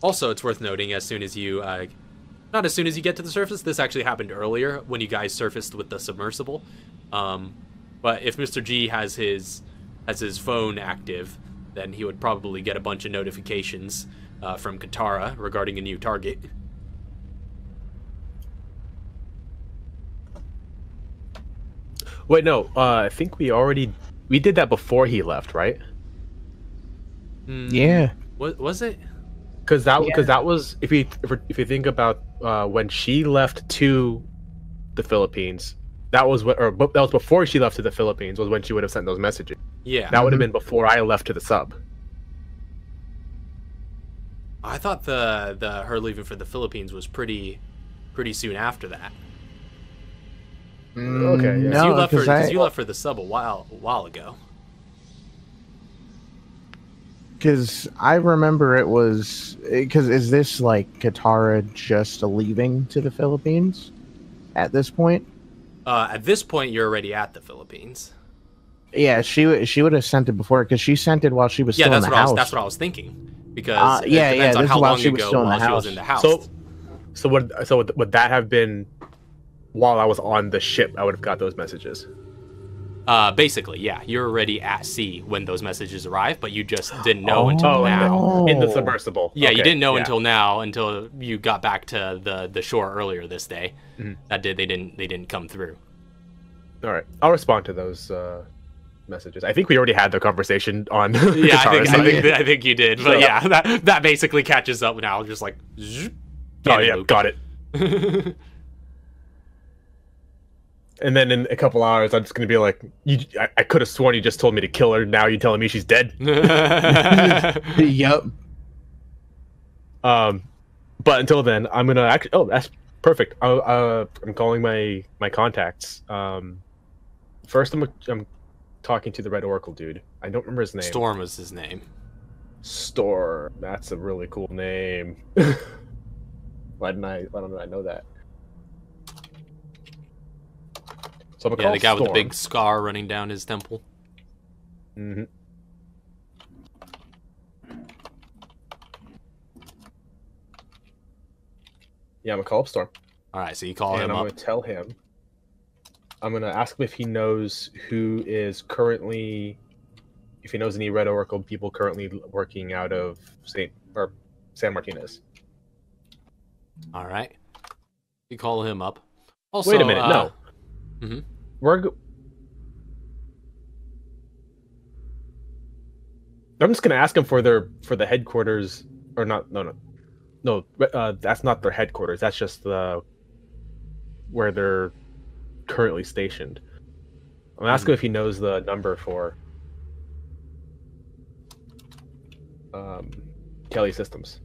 Also, it's worth noting, as soon as you, not as soon as you get to the surface, this actually happened earlier when you guys surfaced with the submersible. But if Mr. G has his phone active, then he would probably get a bunch of notifications from Katara regarding a new target. Wait, no. I think we did that before he left, right? Yeah. What was it? Because that was if you think about when she left to the Philippines, that was before she left to the Philippines was when she would have sent those messages. Yeah. That would have been before I left to the sub. I thought the her leaving for the Philippines was pretty soon after that. Okay. Yeah. No, Because you left for the sub a while ago. Because I remember it was... Because is this, like, Katara just leaving to the Philippines at this point? At this point, you're already at the Philippines. Yeah, she would have sent it before, because she sent it while she was still in the house. That's what I was thinking. Because it yeah, depends on this how is while long she was ago still in the while she was house. in the house. So would that have been while I was on the ship, I would have got those messages. Basically, yeah. You're already at sea when those messages arrive, but you just didn't know until now. now. In the submersible. Yeah, Okay, you didn't know until now, until you got back to the shore earlier this day. Mhm. They didn't come through. All right, I'll respond to those messages. I think we already had the conversation on. Yeah, Katara's I think you did. But yeah, that basically catches up now. Just like. Oh yeah, got it. And then in a couple hours, I'm just gonna be like, I could have sworn you just told me to kill her. Now you're telling me she's dead. Yep. But until then, I'm gonna actually. Oh, that's perfect. I'm calling my contacts. First, I'm talking to the Red Oracle dude. I don't remember his name. Storm was his name. Storm. That's a really cool name. Why don't I know that? So I'm gonna call the guy Storm. with the big scar running down his temple. Mm-hmm. Yeah, I'm gonna call up Storm. All right, so you call him I'm up. gonna tell him. I'm gonna ask him if he knows who is currently, if he knows any Red Oracle people currently working out of San Martinez. All right, you call him up. Also, wait a minute, no. Mm-hmm. I'm just gonna ask him for the headquarters, or not? No. That's not their headquarters. That's just where they're currently stationed. I'm asking if he knows the number for Kelly Systems.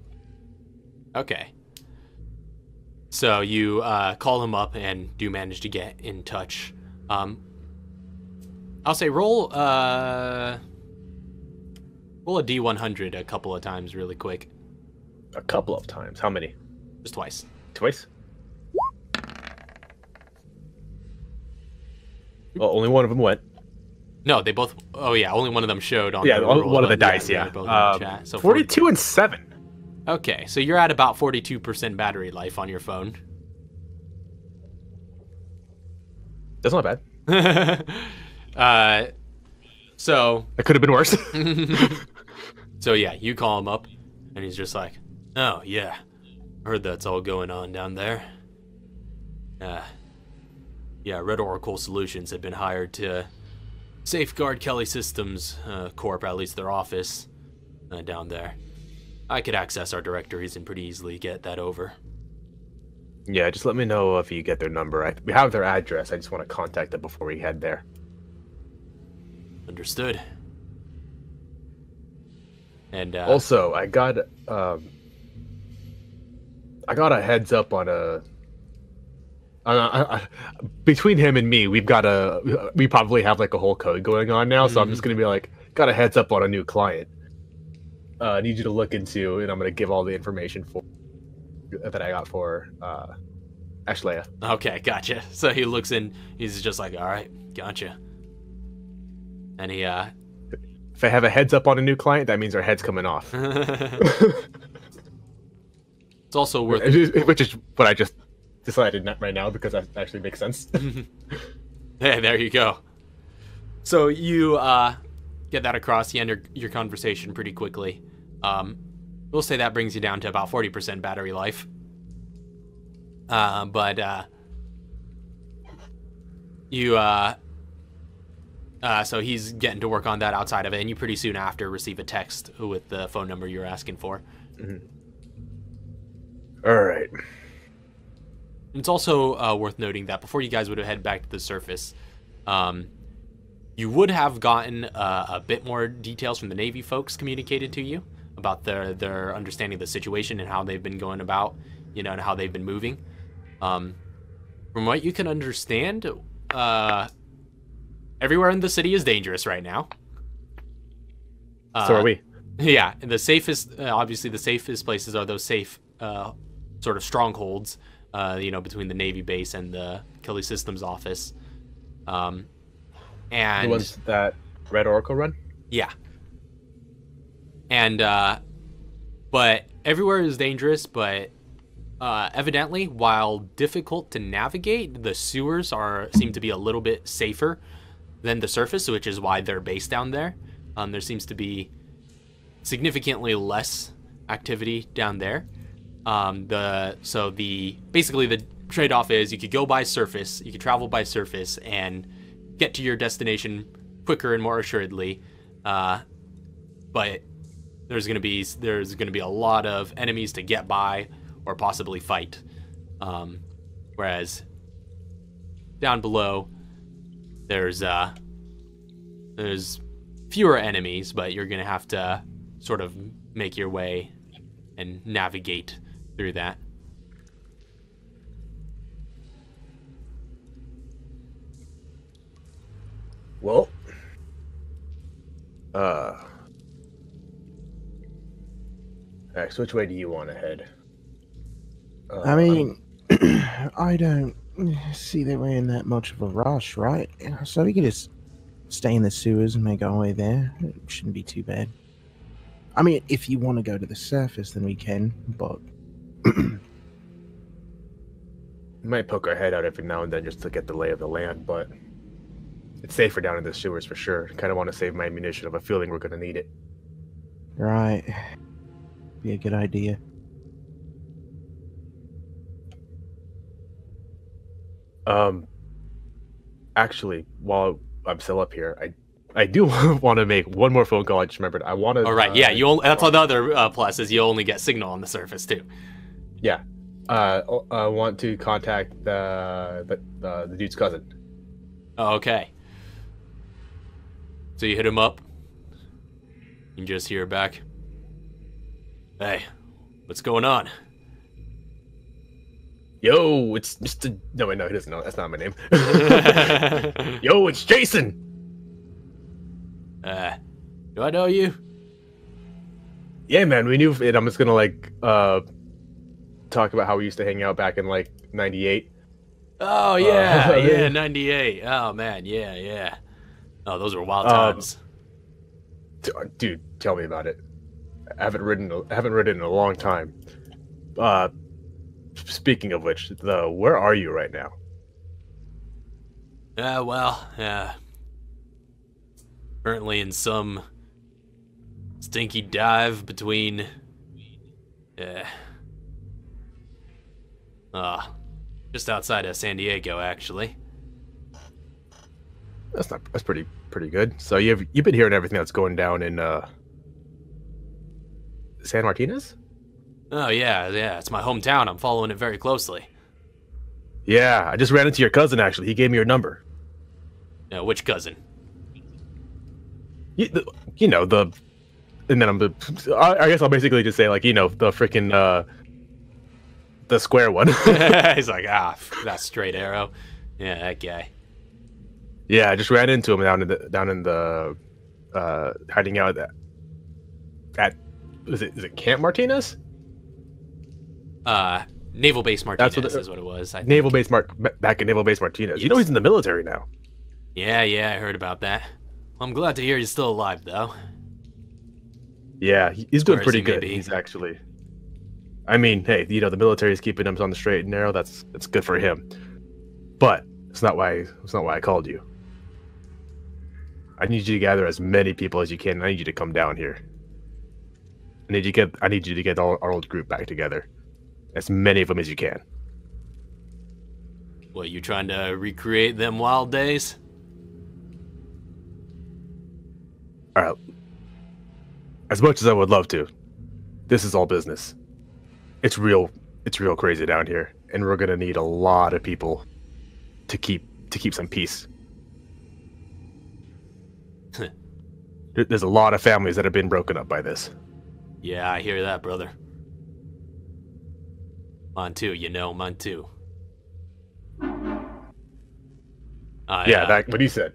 Okay. So you call him up and do manage to get in touch. I'll say roll a D100 a couple of times really quick. A couple of times. How many? Just twice. Twice? Well, only one of them went. No, they both. Oh yeah, only one of them showed on. Yeah, the roll, one of the but dice. Yeah. both in the chat. So 42 and 7. Okay, so you're at about 42% battery life on your phone. That's not bad. So It could have been worse. So yeah, you call him up, and he's just like, "Oh yeah, I heard that's all going on down there. Yeah, Red Oracle Solutions have been hired to safeguard Kelly Systems Corp, at least their office down there. I could access our directories and pretty easily get that over." Yeah, just let me know if you get their number. We have their address. I just want to contact them before we head there. Understood. And also, I got a heads up on between him and me, we probably have like a whole code going on now. So I'm just gonna be like, got a heads up on a new client. I need you to look into, and I'm gonna give all the information that I got for Ashlea. Okay, gotcha. So he looks in, he's just like, all right, gotcha. And he if I have a heads up on a new client, that means our head's coming off. It's also worth, which is what I just decided right now, because that actually makes sense. Hey, there you go. So you get that across, you end your conversation pretty quickly. We'll say that brings you down to about 40% battery life. So he's getting to work on that outside of it, and you pretty soon after receive a text with the phone number you're asking for. Mm-hmm. All right. It's also worth noting that before you guys would have head back to the surface, you would have gotten a bit more details from the Navy folks communicated to you about their understanding of the situation and how they've been going about, and how they've been moving. From what you can understand, everywhere in the city is dangerous right now. So are we. Yeah, and the safest, obviously the safest places are those safe sort of strongholds, between the Navy base and the Kelly Systems office. And the ones that Red Oracle run? Yeah. And, but everywhere is dangerous, but Evidently, while difficult to navigate, the sewers seem to be a little bit safer than the surface, which is why they're based down there. There seems to be significantly less activity down there. Basically the trade-off is you could go by surface, you could travel by surface and get to your destination quicker and more assuredly. But there's gonna be a lot of enemies to get by or possibly fight. Whereas down below, there's fewer enemies, but you're gonna have to sort of make your way and navigate through that. Well, X, which way do you want to head? I mean, I don't see that we're in that much of a rush, right? So we could just stay in the sewers and make our way there. It shouldn't be too bad. I mean, if you want to go to the surface, then we can, but... We might poke our head out every now and then just to get the lay of the land, but it's safer down in the sewers for sure. Kind of want to save my ammunition of a feeling we're going to need it. Right. Be a good idea. Actually, while I'm still up here, I do want to make one more phone call. I just remembered. I want to. All right, yeah. That's the other plus is you only get signal on the surface too. Yeah. I want to contact the dude's cousin. Oh, okay. So you hit him up. You can just hear back. Hey, what's going on? Yo, it's Mr. No, wait, no, he doesn't know. That's not my name. Yo, it's Jason. Do I know you? Yeah, man, we knew. And I'm just gonna talk about how we used to hang out back in like '98. Oh yeah, yeah, '98. Oh man, yeah. Oh, those were wild times. Dude, tell me about it. I haven't ridden in a long time. Speaking of which, where are you right now? Currently in some stinky dive between, just outside of San Diego, actually. That's pretty good. So you've been hearing everything that's going down in San Martinez? Oh yeah, it's my hometown. I'm following it very closely. Yeah, I just ran into your cousin actually. He gave me your number. Which cousin? You know, and then I guess I'll basically just say the freaking the square one. He's like, that's Straight Arrow. Yeah, that guy. Yeah, I just ran into him down in the hiding out at is it Camp Martinez? Naval Base Martinez is what it was. I think. Naval Base back at Naval Base Martinez. Yes. You know he's in the military now. Yeah, I heard about that. I'm glad to hear he's still alive, though. Yeah, he's doing pretty good. He's actually. I mean, hey, the military is keeping him on the straight and narrow. That's good for him. But it's not why I called you. I need you to gather as many people as you can. I need you to come down here. I need you to get our old group back together. As many of them as you can. What, you trying to recreate them wild days? Alright. As much as I would love to, this is all business. It's real crazy down here, and we're gonna need a lot of people to keep some peace. There's a lot of families that have been broken up by this. Yeah, I hear that, brother. Mine too, mine too. Yeah, that's what he said.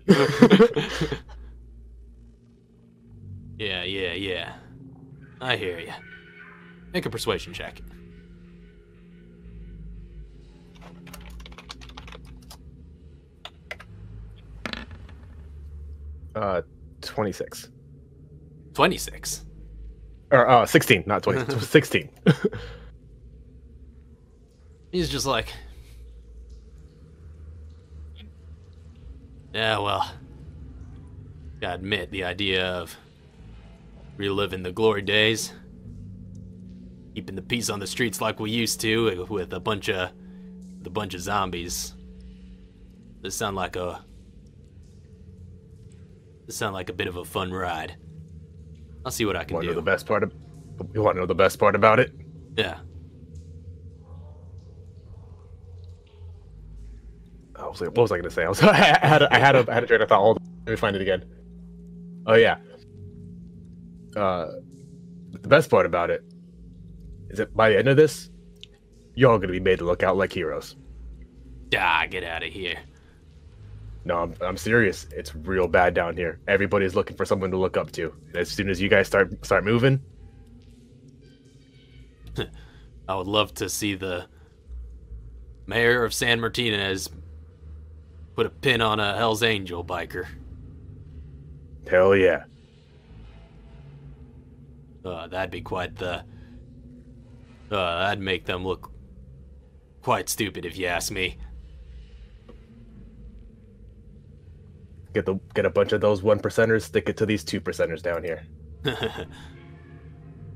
Yeah. I hear you. Make a persuasion check. 26. 26? Or 16, not 20. 16. He's just like, yeah, well, gotta admit, the idea of reliving the glory days, keeping the peace on the streets like we used to, with a bunch of zombies, this sound like a bit of a fun ride. I'll see what I can do. You want to know the best part about it? Yeah. What was I going to say? I had a train of thought. Hold on, let me find it again. Oh yeah. The best part about it is that by the end of this, you're all going to be made to look out like heroes. Ah, get out of here. No, I'm serious. It's real bad down here. Everybody's looking for someone to look up to. And as soon as you guys start moving, I would love to see the mayor of San Martinez put a pin on a Hell's Angel biker. hell yeah. That'd be quite the... that'd make them look quite stupid, if you ask me. Get a bunch of those 1%ers, stick it to these 2%ers down here.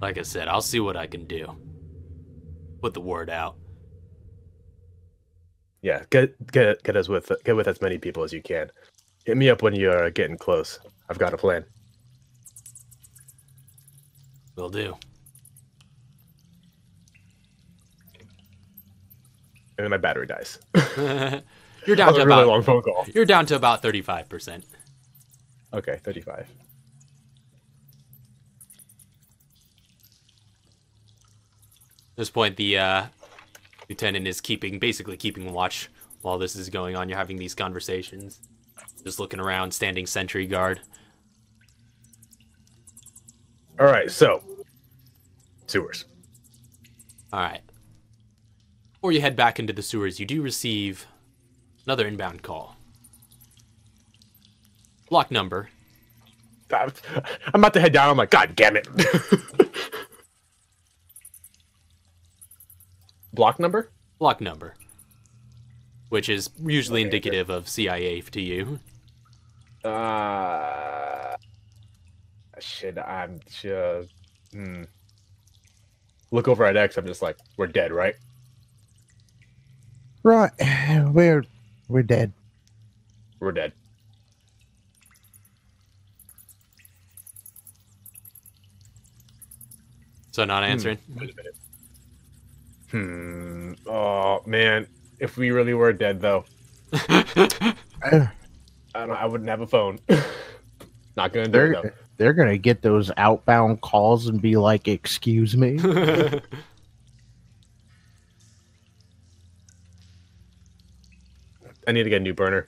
Like I said, I'll see what I can do. Put the word out. Yeah, get with as many people as you can. Hit me up when you're getting close. I've got a plan. Will do. And then my battery dies. You're down to a really long phone call. You're down to about 35%. Okay, 35. At this point, the lieutenant is basically keeping watch while this is going on. You're having these conversations, just looking around, standing sentry guard. All right, so sewers. All right. Before you head back into the sewers, you do receive another inbound call. Block number. I'm about to head down. I'm like, God damn it. Block number? Block number. Which is usually indicative of CIA to you. I'm just... Look over at X, I'm just like, we're dead, right? Right. We're dead. We're dead. So not answering? Wait a minute. Oh, man. If we really were dead, though. I wouldn't have a phone. Not gonna do it, though. They're gonna get those outbound calls and be like, "Excuse me." I need to get a new burner.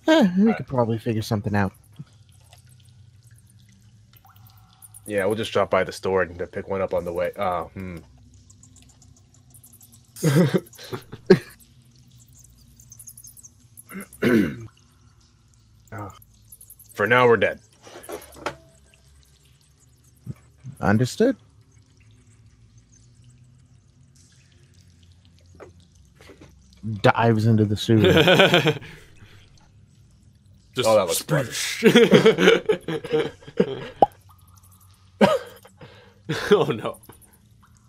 We could probably figure something out. Yeah, we'll just drop by the store and pick one up on the way. For now, we're dead. Understood. Dives into the sewer. Just that was fun. Oh no.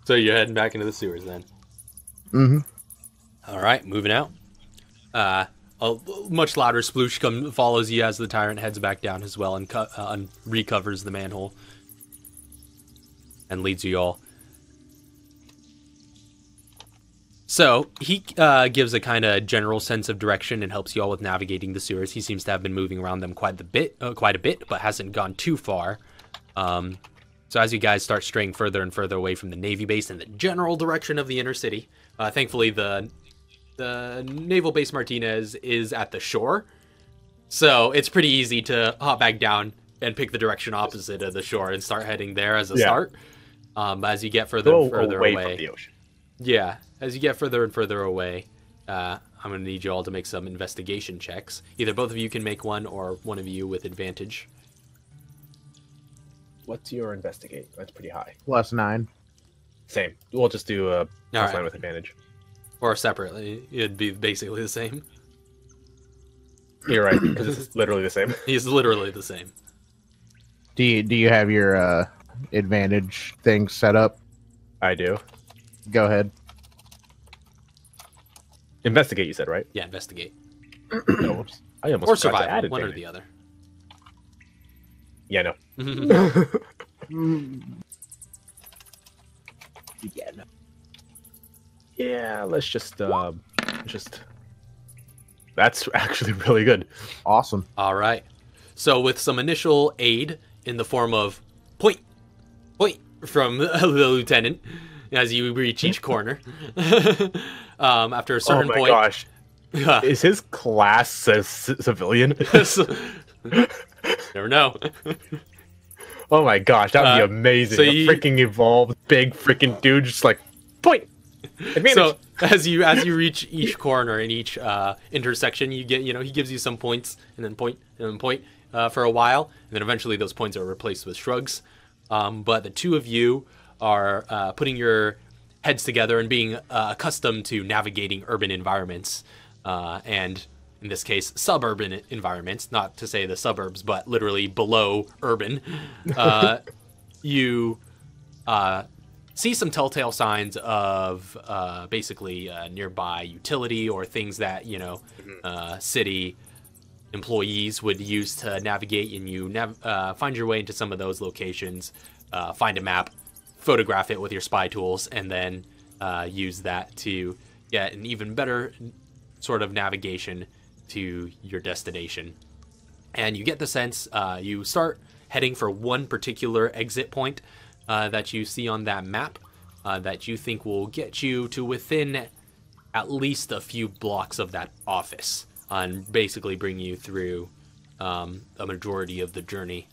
So you're heading back into the sewers then? Mm-hmm. Alright, moving out. A much louder sploosh follows you as the tyrant heads back down as well and recovers the manhole. And leads you all. So, he gives a kind of general sense of direction and helps you all with navigating the sewers. He seems to have been moving around them quite a bit, but hasn't gone too far. So as you guys start straying further and further away from the Navy base in the general direction of the inner city, thankfully the Naval Base Martinez is at the shore. So it's pretty easy to hop back down and pick the direction opposite of the shore and start heading there as a start. As you get further and further away from the ocean. Yeah, as you get further and further away, I'm going to need you all to make some investigation checks. Either both of you can make one, or one of you with advantage. What's your investigate? That's pretty high. +9. Same. We'll just do a right. line with advantage. Or separately, it'd be basically the same. You're right, because it's literally the same. He's literally the same. Do you have your advantage thing set up? I do. Go ahead. Investigate, you said, right? Yeah, investigate. No, whoops. I almost Or forgot to survival, add one or advantage. the other. Yeah, no. Yeah, no. Yeah, let's just. That's actually really good. Awesome. All right. So with some initial aid in the form of point from the lieutenant as you reach each corner. After a certain point. Oh my gosh. Is his class a civilian? Never know. Oh my gosh, that would be amazing. So a freaking evolved big freaking dude just like point. Advantage. So as you reach each corner in each intersection, you get he gives you some points and then point for a while, and then eventually those points are replaced with shrugs. But the two of you are putting your heads together and being accustomed to navigating urban environments, and in this case, suburban environments, not to say the suburbs, but literally below urban. You see some telltale signs of basically nearby utility or things that, city employees would use to navigate, and you find your way into some of those locations, find a map, photograph it with your spy tools, and then use that to get an even better sort of navigation to your destination. And you get the sense you start heading for one particular exit point that you see on that map that you think will get you to within at least a few blocks of that office and basically bring you through a majority of the journey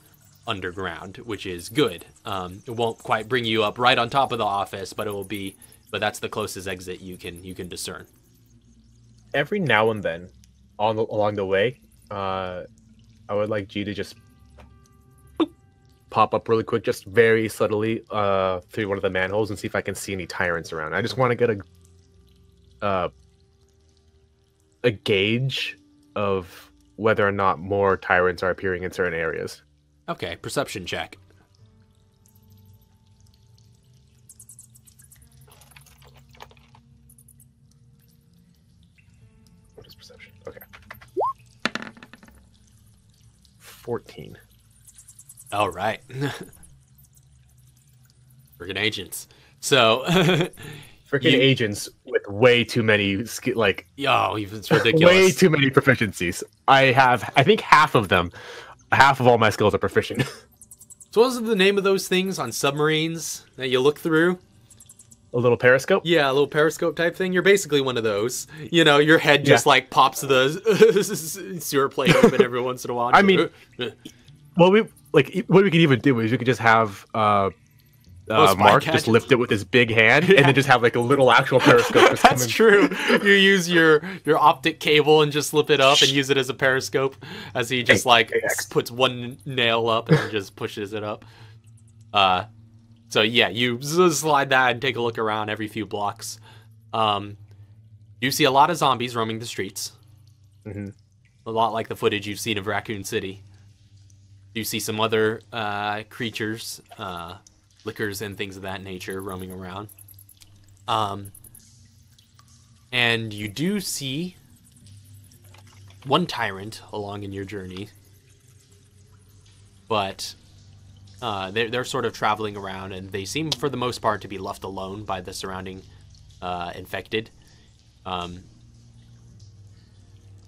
underground, which is good. It won't quite bring you up right on top of the office, but that's the closest exit you can discern. Every now and then along the way, I would like G to just pop up really quick, just very subtly through one of the manholes and see if I can see any tyrants around. I just want to get a gauge of whether or not more tyrants are appearing in certain areas. Okay, perception check. What is perception? Okay. 14. All right. Freaking agents. So, agents with way too many it's ridiculous. Way too many proficiencies. I think half of all my skills are proficient. So what was the name of those things on submarines that you look through? A little periscope? Yeah, a little periscope type thing. You're basically one of those. Your head just pops the sewer plate open every once in a while. I mean, what we could even do is we could just have Mark just lift it with his big hand, and then just have like a little actual periscope. That's true. You use your optic cable and just slip it up and use it as a periscope as he just puts one nail up and just pushes it up. So yeah, you slide that and take a look around every few blocks. You see a lot of zombies roaming the streets. Mm-hmm. A lot like the footage you've seen of Raccoon City. You see some other creatures, lickers and things of that nature roaming around. And you do see one tyrant along in your journey. But they're sort of traveling around, and they seem for the most part to be left alone by the surrounding infected.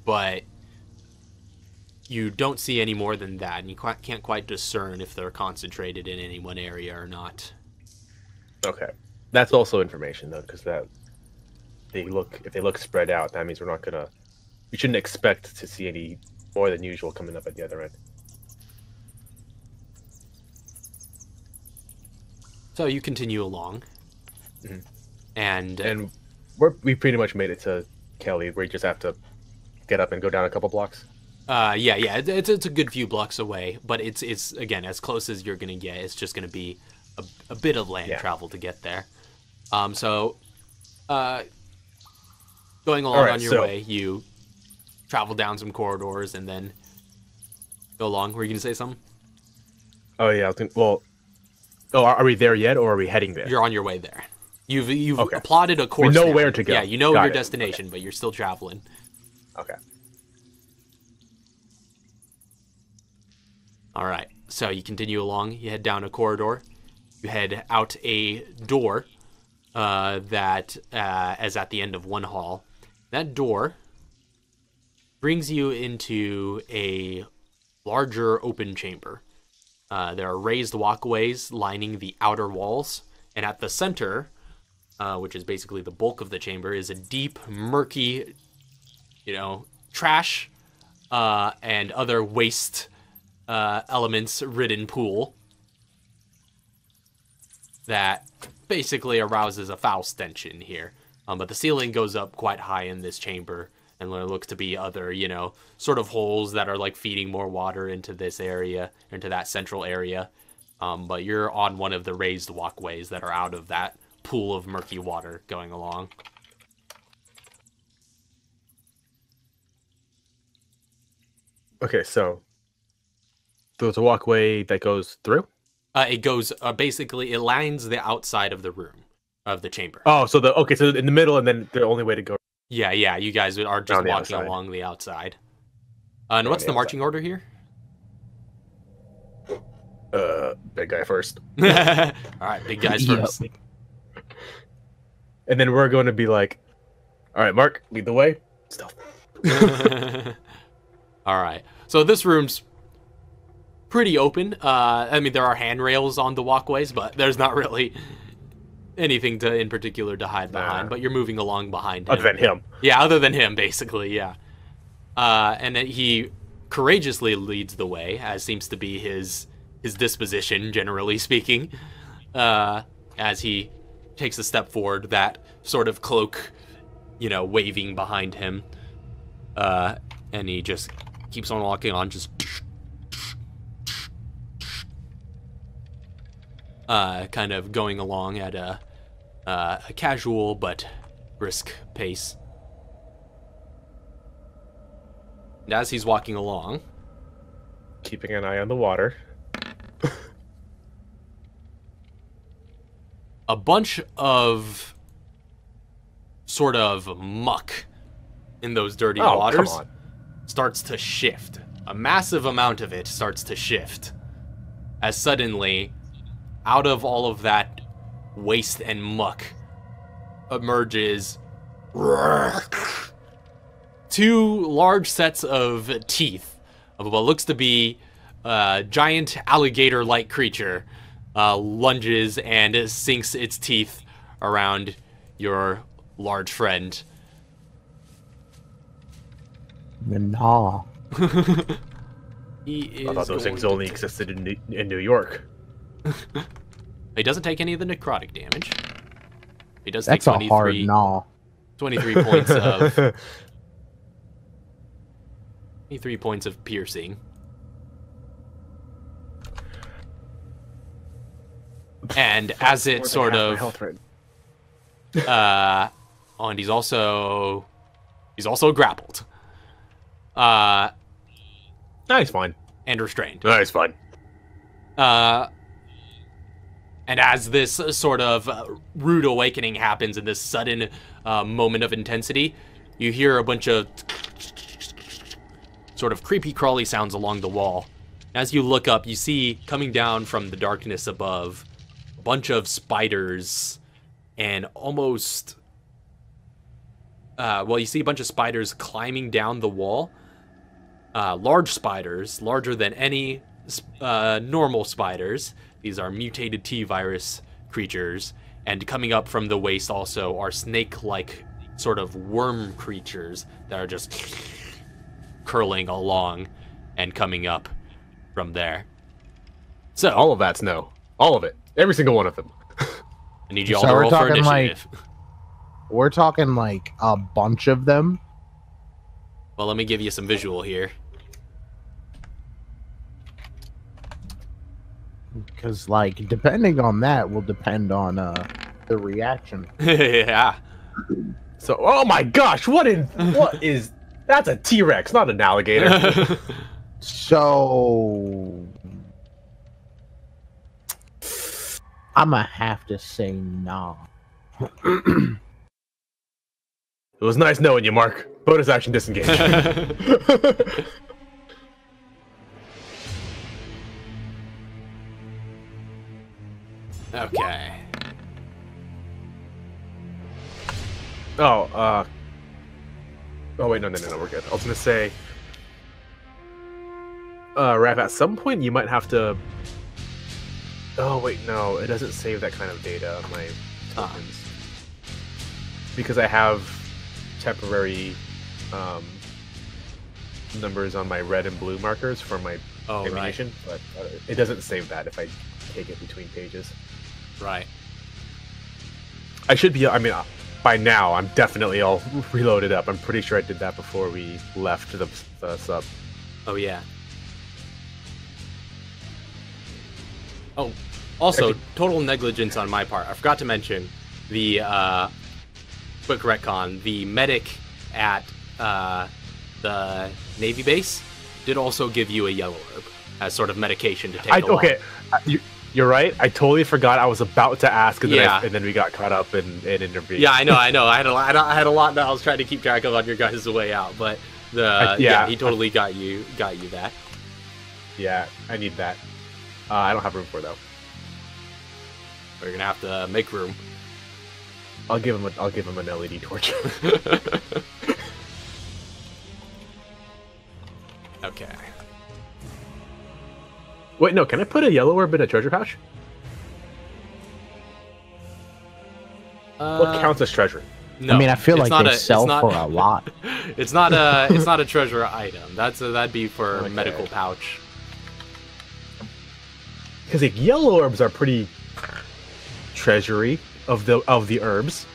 But you don't see any more than that, and you can't quite discern if they're concentrated in any one area or not. Okay, that's also information though, because if they look spread out, that means we shouldn't expect to see any more than usual coming up at the other end. So you continue along, mm-hmm. and we pretty much made it to Kelly, where you just have to get up and go down a couple blocks. Yeah, it's a good few blocks away, but it's again as close as you're gonna get. It's just gonna be a bit of land travel to get there. So, going along on your way, you travel down some corridors and then go along. Were you going to say something? Oh, yeah. Are we there yet, or are we heading there? You're on your way there. You've plotted a course. We know now. where to go. Yeah, you know your destination, but you're still traveling. Okay. All right. So you continue along. You head down a corridor. You head out a door that is at the end of one hall. That door brings you into a larger open chamber. There are raised walkways lining the outer walls, and at the center, which is basically the bulk of the chamber, is a deep, murky, trash and other waste elements-ridden pool that basically arouses a foul stench in here. But the ceiling goes up quite high in this chamber, and there looks to be other, sort of holes that are like feeding more water into this area, into that central area. But you're on one of the raised walkways that are out of that pool of murky water going along. Okay, so there's a walkway that goes through? It goes, basically, it lines the outside of the room, of the chamber. Oh, so in the middle, and then the only way to go. Yeah, you guys are just walking along the outside. And what's the marching order here? Big guy first. All right, big guys first. And then we're going to be like, all right, Mark, lead the way. Stealth. All right. So this room's pretty open. I mean, there are handrails on the walkways, but there's not really anything in particular to hide behind. But you're moving along behind him. Other than him. Yeah, other than him, basically, yeah. And he courageously leads the way, as seems to be his disposition, generally speaking, as he takes a step forward, that sort of cloak, waving behind him. And he just keeps on walking on, just kind of going along at a casual but brisk pace. And as he's walking along, keeping an eye on the water, a bunch of sort of muck in those dirty waters starts to shift. A massive amount of it starts to shift. As suddenly, out of all of that waste and muck, emerges two large sets of teeth of what looks to be a giant alligator-like creature. Lunges and sinks its teeth around your large friend. Nah. I thought those things only existed in New York. He doesn't take any of the necrotic damage. He does take 23, a hard nah. 23 points of 23 points of piercing. And as it sort of and he's also grappled. No, he's fine. And restrained. No, he's fine. And as this sort of rude awakening happens in this sudden moment of intensity, you hear a bunch of sort of creepy crawly sounds along the wall. As you look up, you see coming down from the darkness above a bunch of spiders and almost you see a bunch of spiders climbing down the wall. Large spiders, larger than any normal spiders. These are mutated T-virus creatures, and coming up from the waist also are snake-like sort of worm creatures that are just curling along and coming up from there. So all of that's no. All of it. Every single one of them. I need you all to roll for initiative. We're talking like a bunch of them. Well, let me give you some visual here. Because, like, depending on that will depend on the reaction. Yeah. So, oh my gosh, what is that's a T-Rex, not an alligator. So I'ma have to say nah. It was nice knowing you, Mark. Bonus action disengage. Okay. Oh, oh wait, no, we're good. I was gonna say, Raph, at some point you might have to. Oh wait, no, it doesn't save that kind of data on my tokens because I have temporary numbers on my red and blue markers for my ammunition, but it doesn't save that if I take it between pages. Right. I should be. I mean, by now I'm definitely all reloaded up. I'm pretty sure I did that before we left the sub. Oh yeah. Oh, also total negligence on my part. I forgot to mention the quick retcon. The medic at the Navy base did also give you a yellow herb as sort of medication to take along. Okay, you're right. I totally forgot. I was about to ask, and then we got caught up and intervened. Yeah, I know. I had a lot that I was trying to keep track of on your guys' way out, but he totally got you that. Yeah, I need that. I don't have room for it though. We're gonna have to make room. I'll give him an LED torch. Okay. Wait, no. Can I put a yellow orb in a treasure pouch? What counts as treasure? No, I mean, I feel like they sell for a lot. It's not a treasure item. That'd be for medical pouch. Because like, yellow orbs are pretty treasury of the herbs.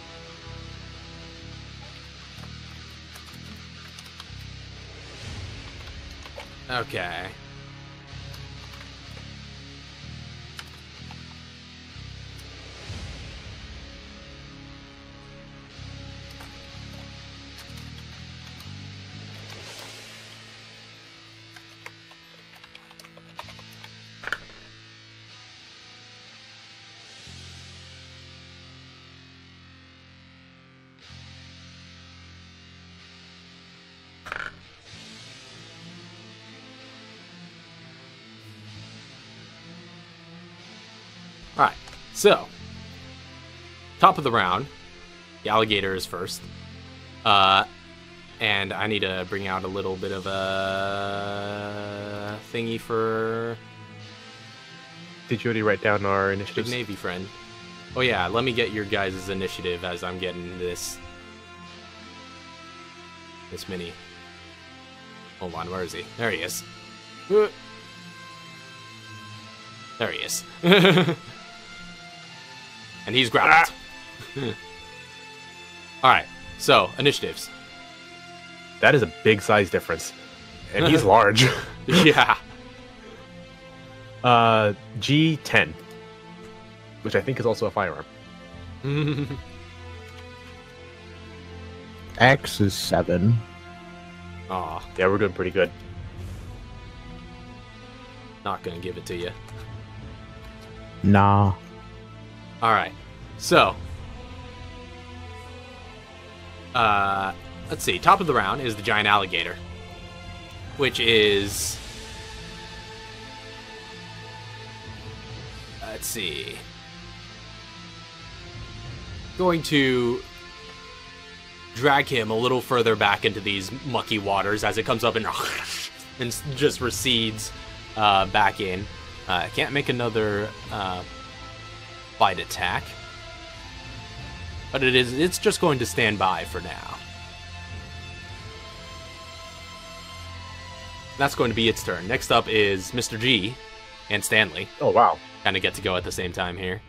Okay. Alright, so, top of the round, the alligator is first, and I need to bring out a little bit of a thingy for... Did you already write down our initiatives? Big Navy friend. Oh yeah, let me get your guys' initiative as I'm getting this mini. Hold on, where is he? There he is. There he is. And he's grappled. Alright, so, initiatives. That is a big size difference. And he's large. Yeah. G10. Which I think is also a firearm. X is 7. Aw, Yeah, we're doing pretty good. not gonna give it to you. Nah. Alright, so let's see, top of the round is the giant alligator, which is, let's see, going to drag him a little further back into these mucky waters as it comes up and just recedes back in. Can't make another bite attack, but it's just going to stand by for now. That's going to be its turn. Next up is Mr. G and Stanley. Oh, wow. Kind of get to go at the same time here.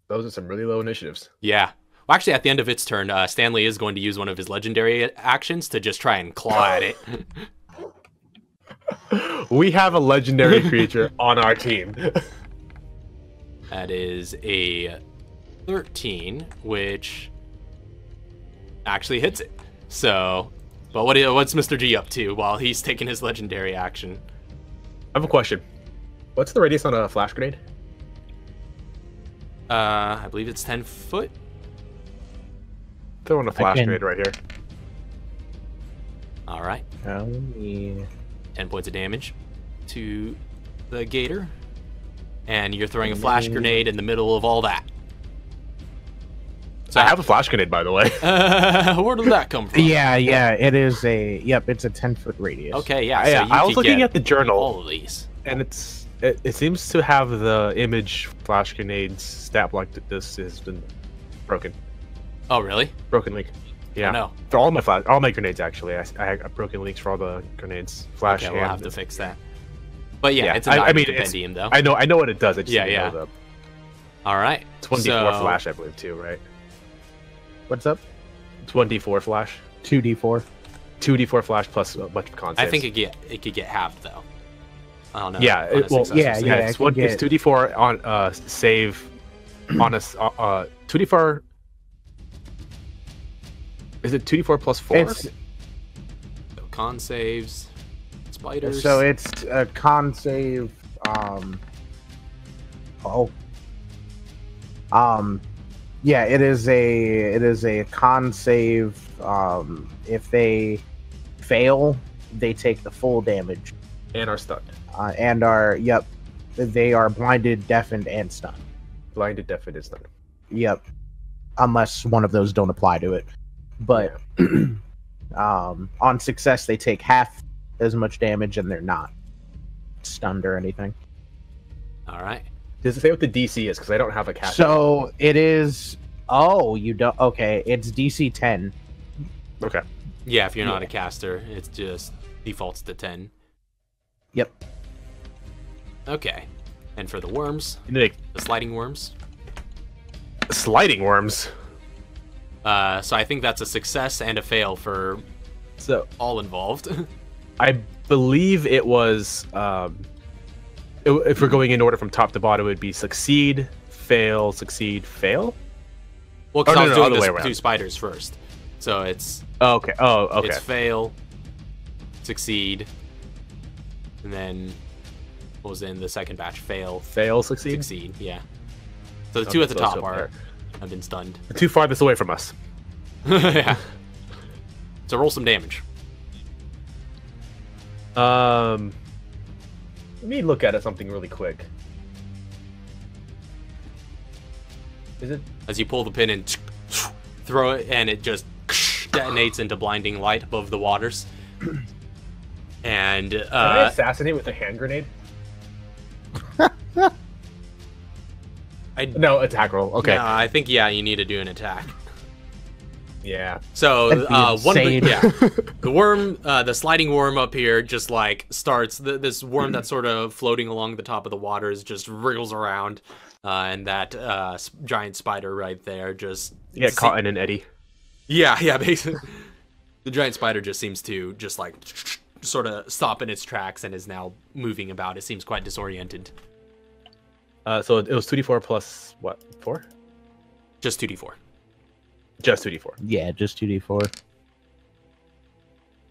Those are some really low initiatives. Yeah. Well, actually, at the end of its turn, Stanley is going to use one of his legendary actions to just try and claw at it. We have a legendary creature on our team. That is a 13, which actually hits it. So, but what's Mr. G up to while he's taking his legendary action? I have a question. What's the radius on a flash grenade? I believe it's 10 foot. Throwing a flash grenade right here. All right. Oh, yeah. 10 points of damage to the gator. And you're throwing a flash grenade in the middle of all that. So I have a flash grenade, by the way. Where did that come from? Yeah, it is a, yep, it's a 10-foot radius. Okay, yeah. So I was looking at the journal. All of these. And it seems to have the image flash grenades stat block that this has been broken. Oh, really? Broken leak. Yeah. Oh, no. For all my grenades, actually. I had broken leaks for all the grenades. Flash. Okay, we'll have to fix that. But yeah, it's a compendium, though. I know what it does. I just Yeah, didn't yeah. know the All right. 24 flash, I believe, too, right? What's up? 24 flash. 2d4. 2d4 flash plus a bunch of con saves. I think it could get halved, though. I don't know. Yeah, It's it's 2d4 on save on a 2d4. Is it 2d4 plus 4? It's, So con saves, spiders. so it's a con save. Yeah, it is a con save. If they fail, they take the full damage. And are stunned. And they are blinded, deafened, and stunned. Blinded, deafened, and stunned. Yep. Unless one of those don't apply to it. But on success, they take half as much damage, and they're not stunned or anything. All right. Does it say what the DC is? Because I don't have a cast. So it is. Oh, you don't. Okay, it's DC 10. Okay. Yeah, if you're not a caster, it's just defaults to 10. Yep. Okay. And for the worms, The the sliding worms. sliding worms. So I think that's a success and a fail for So all involved. I believe it was. If we're going in order from top to bottom, it would be succeed, fail, succeed, fail. Well, because Oh, I no, was no, doing other way this around. 2 spiders first. So it's Oh, okay. Oh, okay. it's fail, succeed, and then what was in the second batch? Fail, Fail, succeed. succeed. Yeah. So the Okay, 2 at the so top still fair. have been stunned. The two farthest away from us. Yeah. So roll some damage. Let me look at something really quick. Is it? As you pull the pin and throw it, and it just detonates into blinding light above the waters. And Can I assassinate with a hand grenade? No, attack roll. Okay. No, I think you need to do an attack. Yeah. So That'd be insane. the worm, the sliding worm up here, just like starts. This worm that's sort of floating along the top of the waters just wriggles around, and that giant spider right there just Get caught in an eddy. Yeah, basically. The giant spider just seems to just like sort of stop in its tracks and is now moving about. It seems quite disoriented. So it was 2d4 plus what? 4? Just 2d4. Just 2d4. Yeah, just 2d4.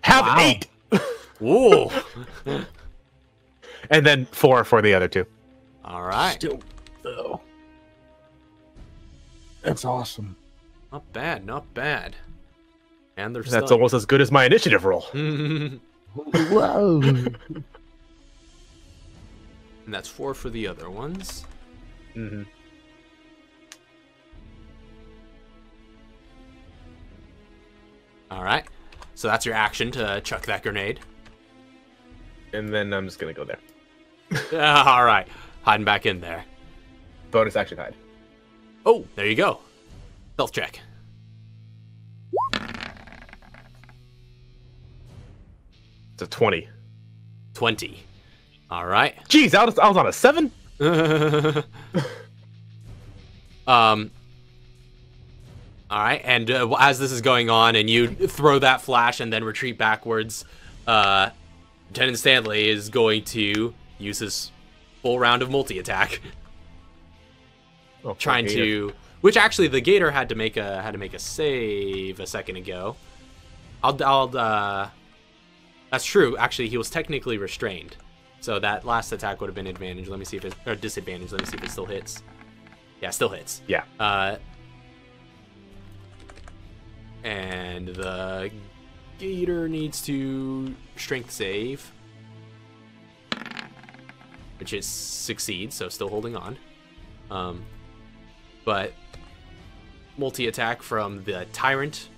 Have Wow. 8. Whoa! And then 4 for the other two. All right. Still, though. That's awesome. Not bad, not bad. And they're That's almost as good as my initiative roll. And Whoa. that's 4 for the other ones. Mm-hmm. All right. So that's your action to chuck that grenade. And then I'm just gonna go there. All right. Hiding back in there. Bonus action hide. Oh, there you go. Stealth check. It's a 20. 20. All right. Jeez, I was on a 7? All right, and as this is going on, and you throw that flash and then retreat backwards, Lieutenant Stanley is going to use his full round of multi-attack. Oh, trying to. Which actually, the gator had to make a save a second ago. That's true. Actually, he was technically restrained, so that last attack would have been advantage. Let me see if it or disadvantage. Let me see if it still hits. Yeah, still hits. Yeah. And the gator needs to strength save, which is succeeds, so still holding on. But multi-attack from the tyrant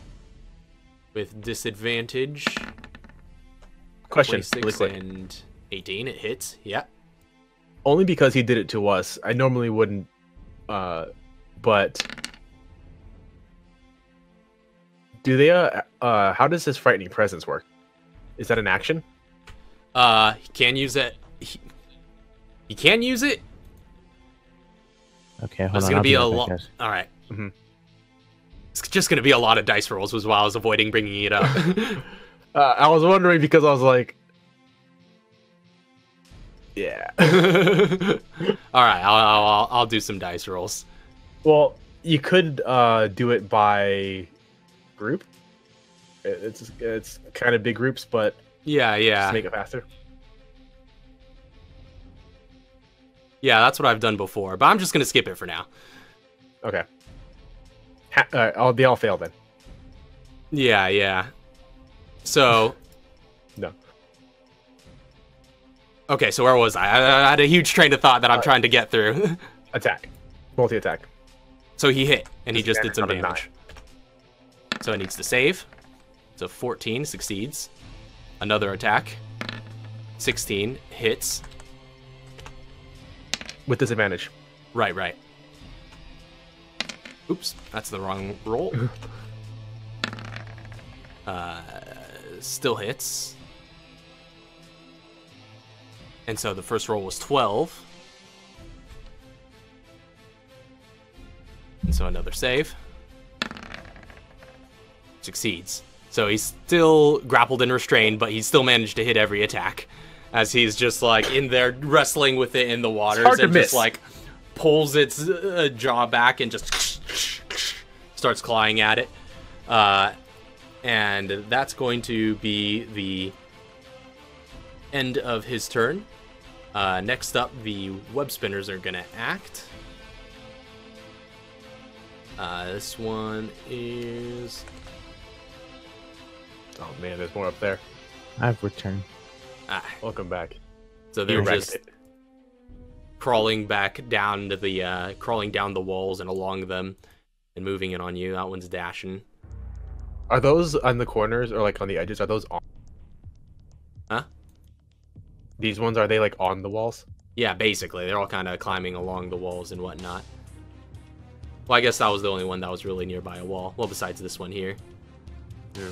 with disadvantage. Question. 26 Really quick. and 18. It hits. Yeah. Only because he did it to us. I normally wouldn't. But do they? How does this frightening presence work? Is that an action? He can use it. He can use it. Okay, hold It's on. gonna I'll be be a right back, lot. guys. All right. Mm-hmm. It's just gonna be a lot of dice rolls, was why I was avoiding bringing it up. I was wondering because I was like, yeah. All right, I'll do some dice rolls. Well, you could do it by group. It's kind of big groups, but Yeah. just make it faster. Yeah, that's what I've done before, but I'm just gonna skip it for now. Okay. They all fail then. Yeah. So. No. Okay, so where was I? I had a huge train of thought that I'm trying to get through. Attack. Multi-attack. So he hit, and he just did some Another damage. So it needs to save. So 14 succeeds. Another attack. 16 hits. With disadvantage. Right. Oops, that's the wrong roll. Still hits. And so the first roll was 12. And so another save. Succeeds. So he's still grappled and restrained, but he's still managed to hit every attack. As he's just like in there wrestling with it in the waters and just like pulls its jaw back and just starts clawing at it. And that's going to be the end of his turn. Next up, the web spinners are going to act. This one is... Oh man, there's more up there. I've returned. Welcome back. So they're just crawling back down to the crawling down the walls and along them and moving in on you. That one's dashing. Are those on the corners or like on the edges? Are those on? Huh? These ones, are they like on the walls? Yeah, basically. They're all kind of climbing along the walls and whatnot. Well, I guess that was the only one that was really nearby a wall. Well, besides this one here. Yeah.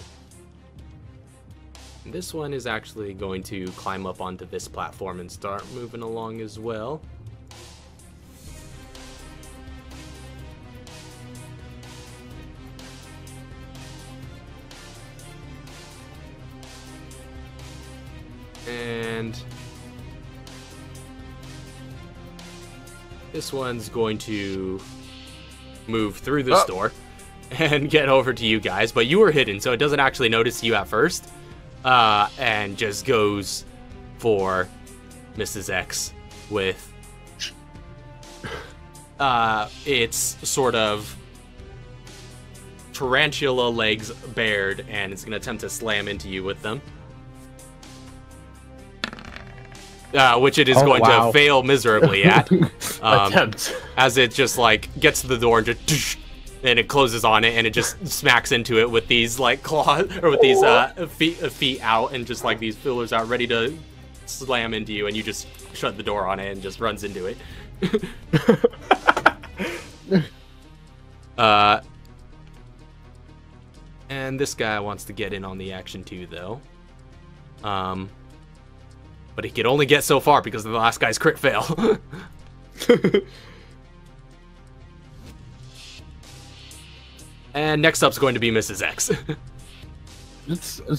This one is actually going to climb up onto this platform and start moving along as well. And this one's going to move through this door and get over to you guys, but you were hidden, so it doesn't actually notice you at first. And just goes for Mrs. X with its sort of tarantula legs bared, and it's going to attempt to slam into you with them. Which it is going to fail miserably at. Attempt. As it just like gets to the door and just... and it closes on it, and it just smacks into it with these like claws, or with these feet out, and just like these fillers out, ready to slam into you, and you just shut the door on it and just runs into it. And this guy wants to get in on the action too, though. But he could only get so far because of the last guy's crit fail. And next up's going to be Mrs. X.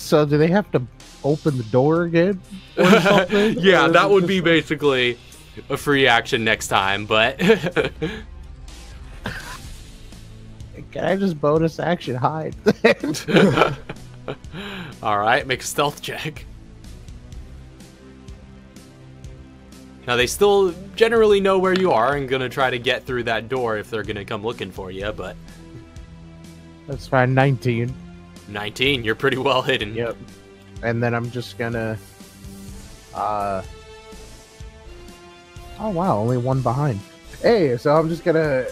So do they have to open the door again? Or something? Yeah, that would be basically a free action next time, but... Can I just bonus action hide? All right, make a stealth check. Now they still generally know where you are and gonna try to get through that door if they're gonna come looking for you, but That's fine. 19. 19, you're pretty well hidden. Yep. And then I'm just gonna. Oh wow, only one behind. Hey, so I'm just gonna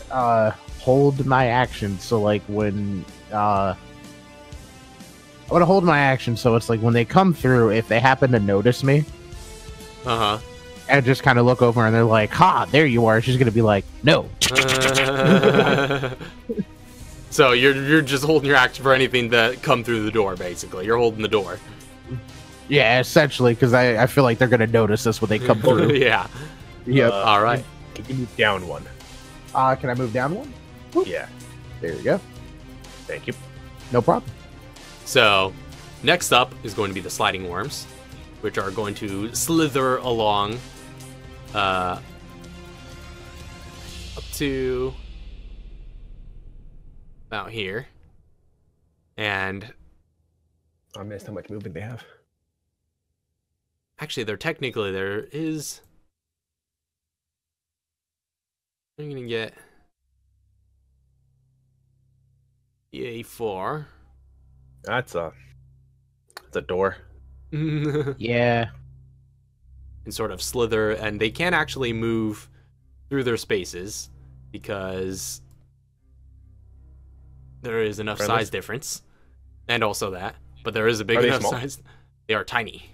hold my action. So like when I'm gonna hold my action, so it's like when they come through, if they happen to notice me, and just kind of look over and they're like, "Ha, there you are." She's gonna be like, "No." So you're just holding your action for anything that come through the door, basically. You're holding the door. Yeah, essentially, because I feel like they're gonna notice us when they come through. Yeah. Yep. All right. Can you move down one? Can I move down one? Yeah. There you go. Thank you. No problem. So next up is going to be the sliding worms, which are going to slither along up to about here. And I missed how much movement they have. actually, there is. I'm gonna get EA4. That's a door. Yeah. And sort of slither, and they can't actually move through their spaces because there is enough size difference, and also that. But there is a big enough size. They are tiny.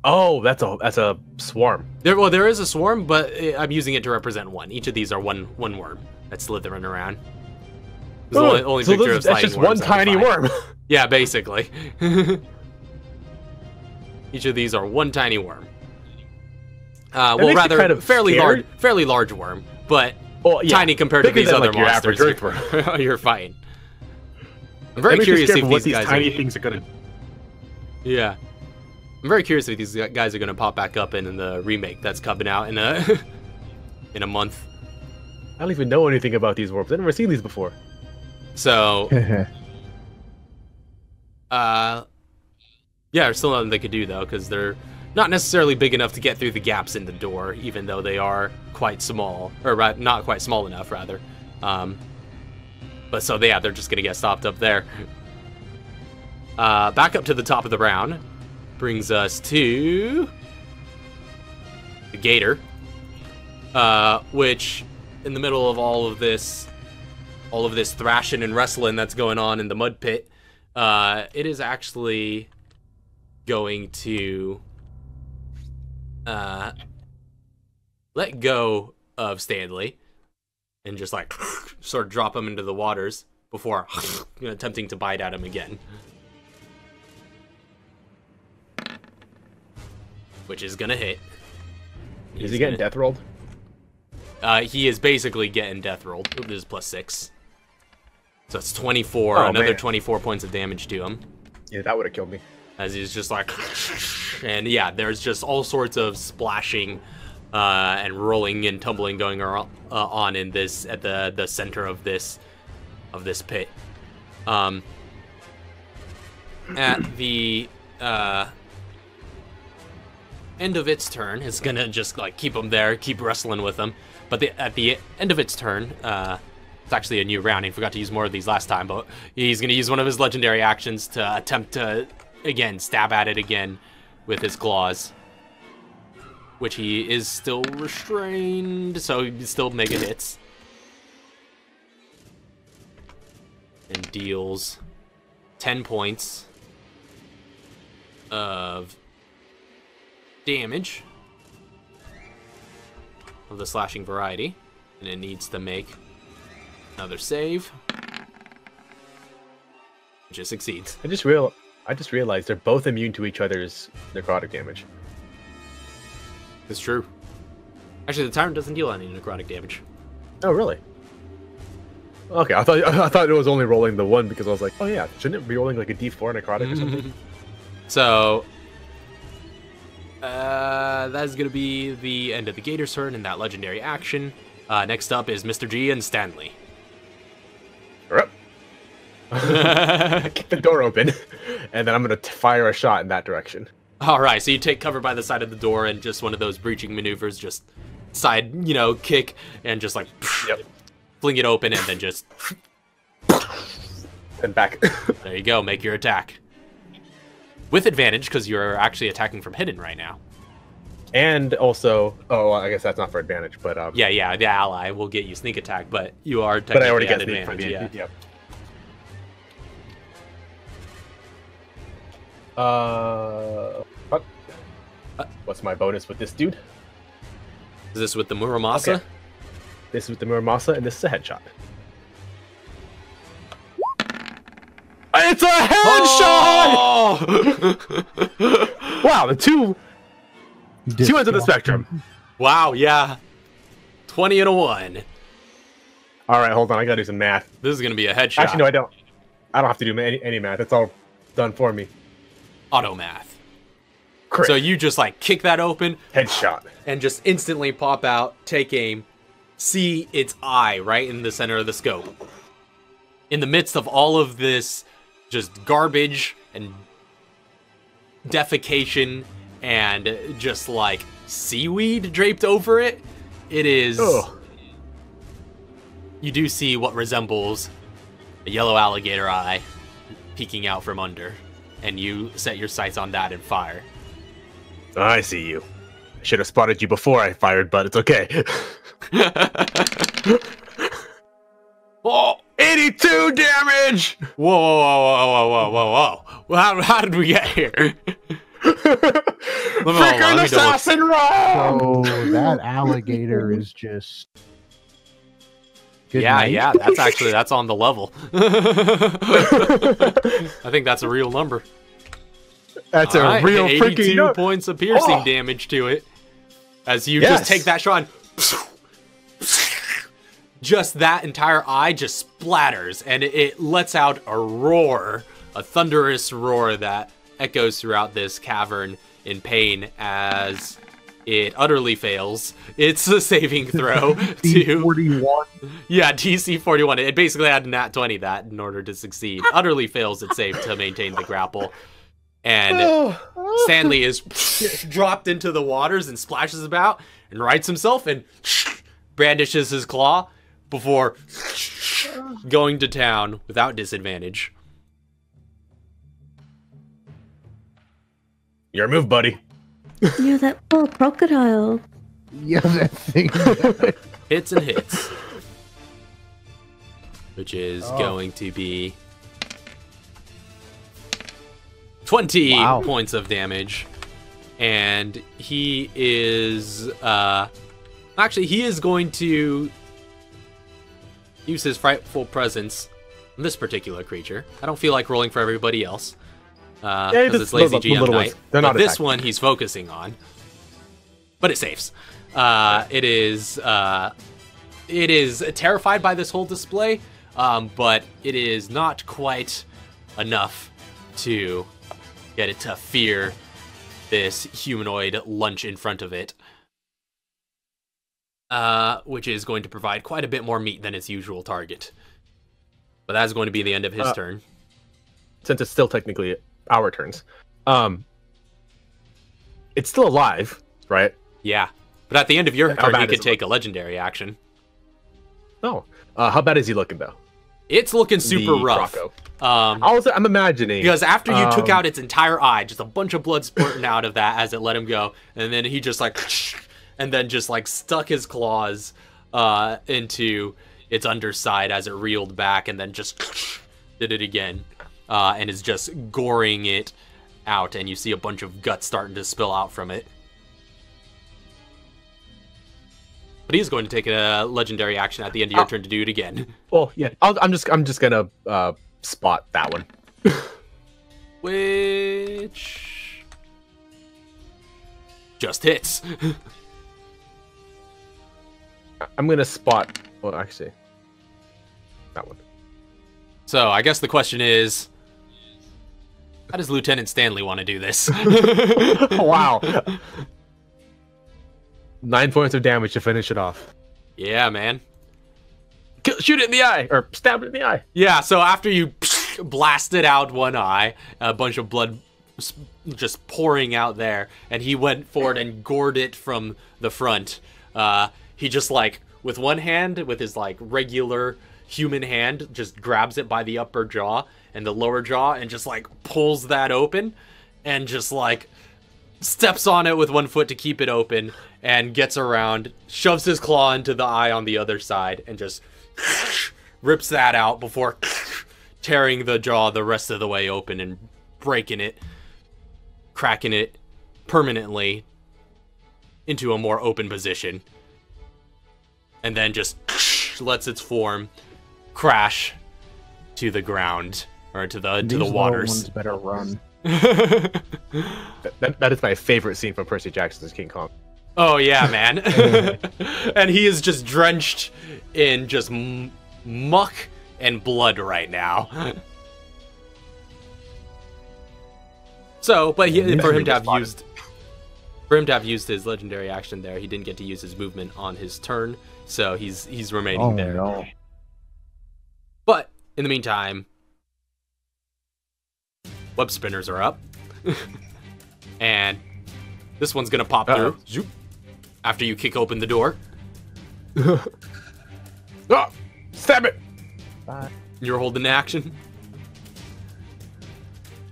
Oh, that's a swarm. There is a swarm, but I'm using it to represent one. Each of these are one worm that's slithering around. There's only so picture of that's sliding just one worms tiny worm. Yeah, basically. Each of these are one tiny worm. Well, rather kind of fairly scared. large worm, but Yeah. tiny compared to Bigger these than, other like, your average monsters you're fighting. I'm very curious if what these these guys tiny things are gonna. Yeah. I'm very curious if these guys are going to pop back up in the remake that's coming out in a month. I don't even know anything about these worms. I've never seen these before. So, yeah, there's still nothing they could do though, because they're not necessarily big enough to get through the gaps in the door, even though they are quite small, or not quite small enough, rather. But so yeah, they're just going to get stopped up there. Back up to the top of the round. Brings us to the gator, which in the middle of all of this thrashing and wrestling that's going on in the mud pit, it is actually going to let go of Stanley and just like sort of drop him into the waters before attempting to bite at him again. Which is gonna hit. Is he getting death rolled? He is basically getting death rolled. Ooh, this is +6. So it's 24, another 24 points of damage to him. Yeah, that would have killed me. As he's just like... And yeah, there's just all sorts of splashing and rolling and tumbling going on in this, at the center of this pit. At the... end of its turn, it's gonna just like keep him there, keep wrestling with him. But at the end of its turn, it's actually a new round. He forgot to use more of these last time, but he's gonna use one of his legendary actions to attempt to again stab at it again with his claws, which he is still restrained, so he still mega hits and deals 10 points of damage of the slashing variety, and it needs to make another save, which it succeeds. I just realized they're both immune to each other's necrotic damage. It's true. Actually, the tyrant doesn't deal any necrotic damage. Oh, really? Okay, I thought it was only rolling the one because I was like, oh yeah, shouldn't it be rolling like a D4 necrotic or something? So that's gonna be the end of the Gator's turn in that legendary action. Next up is Mr. G and Stanley. Kick the door open, and then I'm gonna fire a shot in that direction. All right, so you take cover by the side of the door and just one of those breaching maneuvers, just side, kick and just like fling it open and then just and back. There you go. Make your attack with advantage because you're actually attacking from hidden right now. And also, I guess that's not for advantage, but yeah, the ally will get you sneak attack, but you are but I already technically get at sneak advantage. for the Yep. What's my bonus with this dude? Is this with the Muramasa? Okay. This is with the Muramasa, and this is a headshot. It's a headshot! Oh! Wow, the two ends of the spectrum. Wow, yeah. 20 and a 1. All right, hold on. I gotta do some math. This is gonna be a headshot. Actually, no, I don't. I don't have to do any math. It's all done for me. Auto math. Crit. So you just like kick that open, Headshot. and just instantly pop out, take aim, see its eye right in the center of the scope. In the midst of all of this just garbage and defecation and just like seaweed draped over it, it is... Ugh. You do see what resembles a yellow alligator eye peeking out from under, and you set your sights on that and fire. I see you. I should have spotted you before I fired, but it's okay. Oh! 82 damage! Whoa. How did we get here? Freaking assassin run! So that alligator is just... Good night. Yeah, that's on the level. I think that's a real number. That's All a right, real 82 freaking number. points of piercing damage to it. As you just take that shot and just that entire eye just splatters, and it lets out a roar, a thunderous roar that echoes throughout this cavern in pain as it utterly fails. It's a saving throw to 41. Yeah, DC 41. It basically had a nat 20 that in order to succeed. Utterly fails its save to maintain the grapple. And Stanley is dropped into the waters and splashes about and rights himself and brandishes his claw before going to town without disadvantage. Your move, buddy. You're that poor crocodile. Yeah, that thing. Hits and hits. Which is going to be 20 points of damage. And he is... actually, he is going to use his frightful presence on this particular creature. I don't feel like rolling for everybody else. Because it's lazy GM night. But this one he's focusing on. But it saves. It is terrified by this whole display, but it is not quite enough to get it to fear this humanoid lunch in front of it. Which is going to provide quite a bit more meat than its usual target. But that's going to be the end of his turn. Since it's still technically our turns. It's still alive, right? Yeah. But at the end of your How turn, bad you is could it take a legendary action. Oh. How bad is he looking, though? It's looking super The rough. Croco. I'm I'm imagining. Because after you took out its entire eye, just a bunch of blood spurting out of that as it let him go, and then he just like, and then just like stuck his claws into its underside as it reeled back, and then just did it again, and is just goring it out, and you see a bunch of guts starting to spill out from it. But he's going to take a legendary action at the end of your turn to do it again. Well, yeah. I'm just gonna spot that one. Which just hits. I'm gonna spot. Well, actually, that one. So I guess the question is, how does Lieutenant Stanley want to do this? Wow. 9 points of damage to finish it off. Yeah, man. Shoot it in the eye, or stab it in the eye. Yeah, so after you blasted out one eye, a bunch of blood just pouring out there, and he went forward and gored it from the front. He just like, with one hand, with his like regular human hand, just grabs it by the upper jaw and the lower jaw and just like pulls that open and just like steps on it with one foot to keep it open and gets around, shoves his claw into the eye on the other side and just rips that out before tearing the jaw the rest of the way open and breaking it, cracking it permanently into a more open position. And then just lets its form crash to the ground, or to the waters. Ones better run. That is my favorite scene from Percy Jackson's King Kong. Oh yeah, man. And he is just drenched in just muck and blood right now. So, but for him to have used his legendary action there, he didn't get to use his movement on his turn, so he's remaining there. No. But in the meantime, web spinners are up, and this one's gonna pop through. Zoop. After you kick open the door. Oh, stab it! Bye. You're holding action.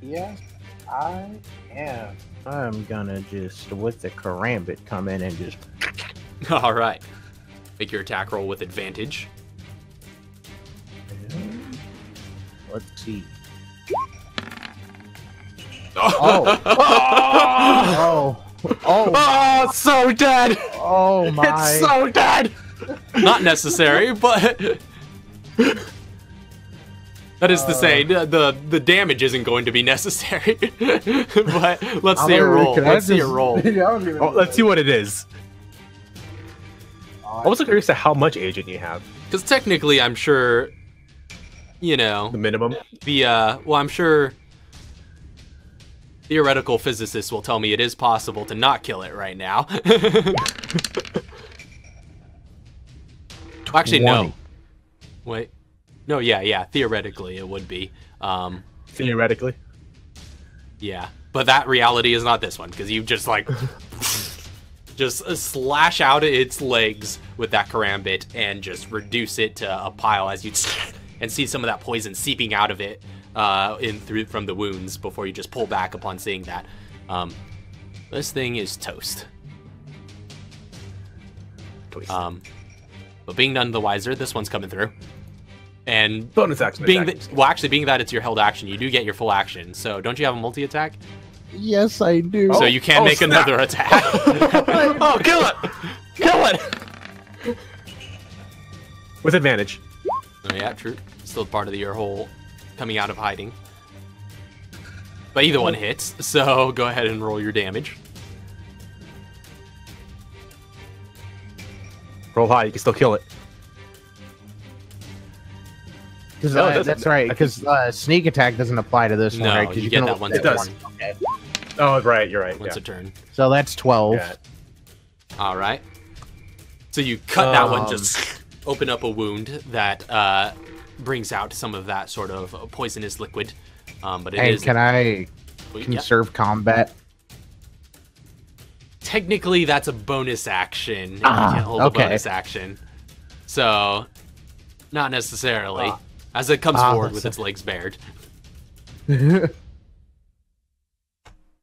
Yes, I am. I'm gonna just, with the karambit, come in and just... All right. Make your attack roll with advantage. Let's see. Oh! Oh! Oh, it's so dead! Oh my! It's so dead! Not necessary, but that is to say, the damage isn't going to be necessary. But let's see a roll. Let's see a roll. Oh, let's see what it is. I was curious to how much agent you have. Because technically, I'm sure, you know, The minimum. well, I'm sure theoretical physicists will tell me it is possible to not kill it right now. Actually, no. Wait. No, yeah, theoretically it would be. Theoretically. Yeah, but that reality is not this one, because you just like just slash out its legs with that karambit and just reduce it to a pile as you and see some of that poison seeping out of it from the wounds before you just pull back upon seeing that. This thing is toast. But being none the wiser, this one's coming through. And bonus action. being that it's your held action, you do get your full action. So don't you have a multi-attack? Yes, I do. So you can make another attack. Oh, kill it! Kill it! With advantage. Oh, yeah, true. Still part of your whole coming out of hiding. But either one hits, so go ahead and roll your damage. Roll high, you can still kill it. That's right, because sneak attack doesn't apply to this one, right? No, you get that once a turn. Okay. Oh, right, you're right. Once a turn. So that's 12. Yeah. All right. So you cut that one, just open up a wound that brings out some of that sort of poisonous liquid. But it is. Can I conserve combat? Technically, that's a bonus action. You can't hold a bonus action. So, not necessarily. As it comes forward with its legs bared.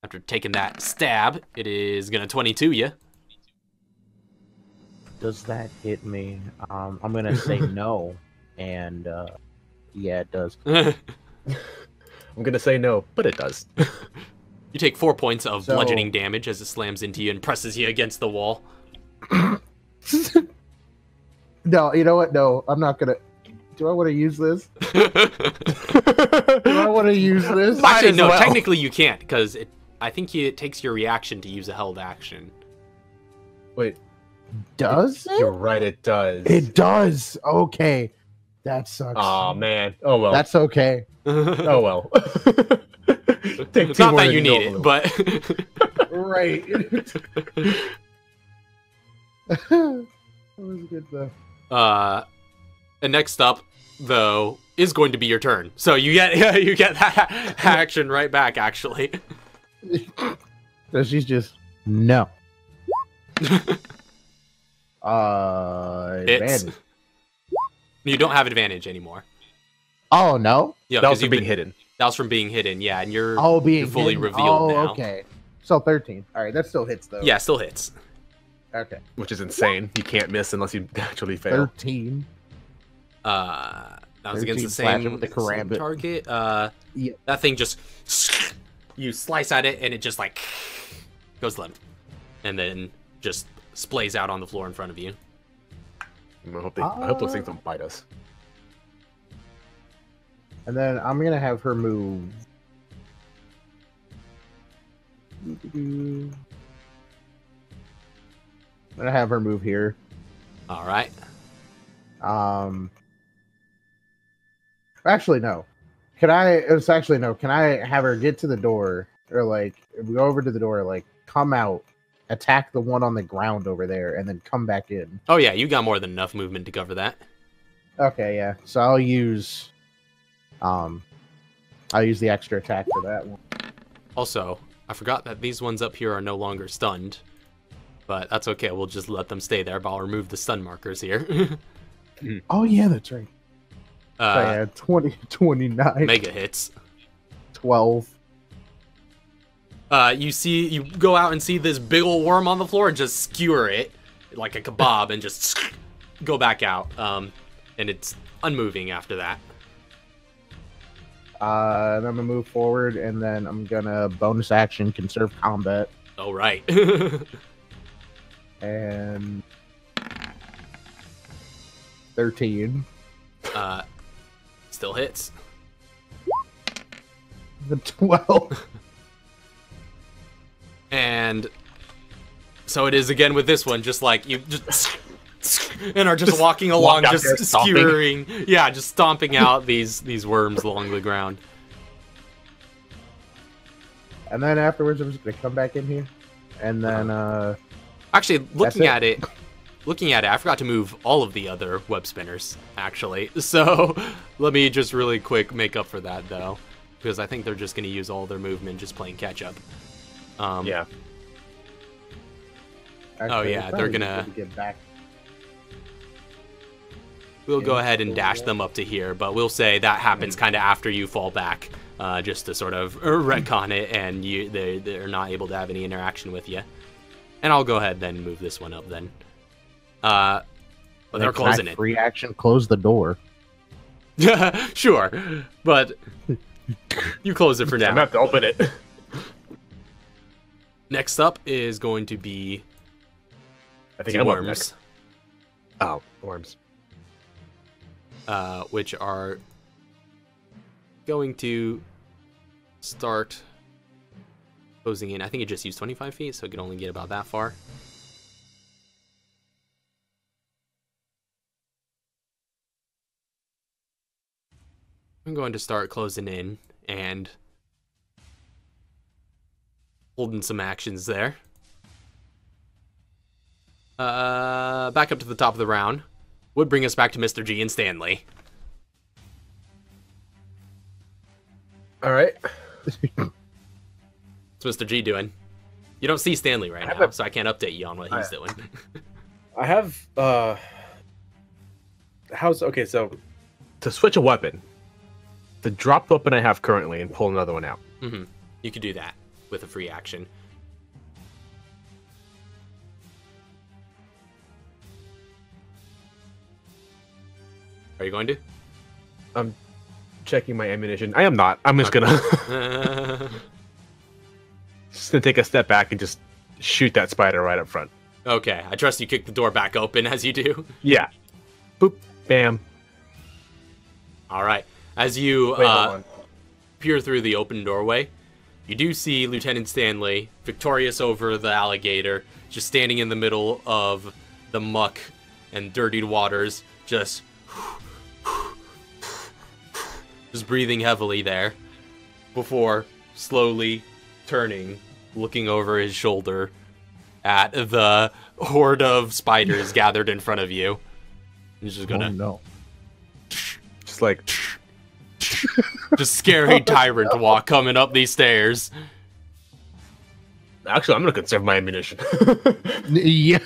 After taking that stab, it is going to 22 you. Does that hit me? I'm going to say no. And, yeah, it does. I'm going to say no, but it does. You take 4 points of bludgeoning damage as it slams into you and presses you against the wall. No, you know what? No, I'm not going to. Do I want to use this? Do I want to use this? Actually, no, technically you can't, because I think it takes your reaction to use a held action. Wait. Does it? You're right, it does. It does. Okay. That sucks. Oh man. Oh well. That's okay. Oh well. It's not that you need it, but right. That was good though. And next up, though, is going to be your turn. So you get that action right back, actually. So she's just no. Advantage. You don't have advantage anymore. Oh no. Yeah, that was from being hidden. That was from being hidden. Yeah, and you're being fully hidden. revealed now. Okay. So 13. All right, that still hits though. Yeah, still hits. Okay. Which is insane. You can't miss unless you naturally fail. 13. That was against the slashing same with the karambit. target. Yeah. That thing just you slice at it and it just like goes limp, and then just splays out on the floor in front of you. I hope those things don't bite us. And then I'm gonna have her move. I'm gonna have her move here. All right. Actually, no. Can I have her get to the door, or like go over to the door, like come out, attack the one on the ground over there, and then come back in? Oh yeah, you got more than enough movement to cover that. Okay, yeah. So I'll use the extra attack for that one. Also, I forgot that these ones up here are no longer stunned, but that's okay. We'll just let them stay there, but I'll remove the stun markers here. Oh yeah, that's right. So yeah, 20, 29. Mega hits. 12. You go out and see this big old worm on the floor and just skewer it like a kebab and just go back out. And it's unmoving after that. And I'm gonna move forward, and then I'm gonna bonus action conserve combat. Oh right. And 13. Still hits. The 12. And so it is again with this one, just like you just and are just walking along, just skewering, just stomping out these worms along the ground. And then afterwards, I'm just gonna come back in here, and then actually looking at it, I forgot to move all of the other web spinners, actually. So let me just really quick make up for that, though, because I think they're just going to use all their movement just playing catch-up. Yeah. actually, yeah, they're gonna get back. We'll go ahead and dash them up to here, but we'll say that happens kind of after you fall back, just to sort of retcon it, and they're not able to have any interaction with you. And I'll go ahead then move this one up then. But they're closing it. Free action, close the door. Sure, but you close it for now. I'm gonna have to open it. Next up is going to be I think I'm up worms, next. Oh, worms. which are going to start closing in. I think it just used 25 feet, so it can only get about that far. I'm going to start closing in and holding some actions there. Back up to the top of the round would bring us back to Mr. G and Stanley. All right. What's Mr. G doing? You don't see Stanley right now, so I can't update you on what he's doing. I have okay, so to switch a weapon, the dropped weapon I have currently and pull another one out. Mm-hmm. You could do that with a free action. Are you going to? I'm checking my ammunition. I am not. I'm just gonna just gonna take a step back and just shoot that spider right up front. Okay, I trust you kick the door back open as you do. Yeah. Boop. Bam. All right. As you peer through the open doorway, you do see Lieutenant Stanley, victorious over the alligator, just standing in the middle of the muck and dirtied waters, just breathing heavily there, before slowly turning, looking over his shoulder at the horde of spiders gathered in front of you. He's just gonna... Oh, no. Just like Just scary tyrant walk coming up these stairs. Actually, I'm gonna conserve my ammunition. Yeah.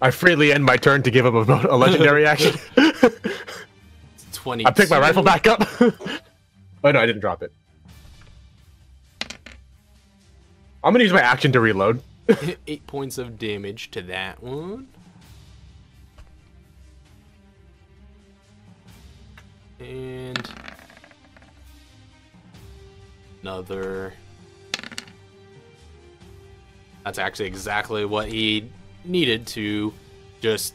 I freely end my turn to give him a legendary action. 20. I pick my rifle back up. Oh no, I didn't drop it. I'm gonna use my action to reload. 8 points of damage to that one. And another. That's actually exactly what he needed to just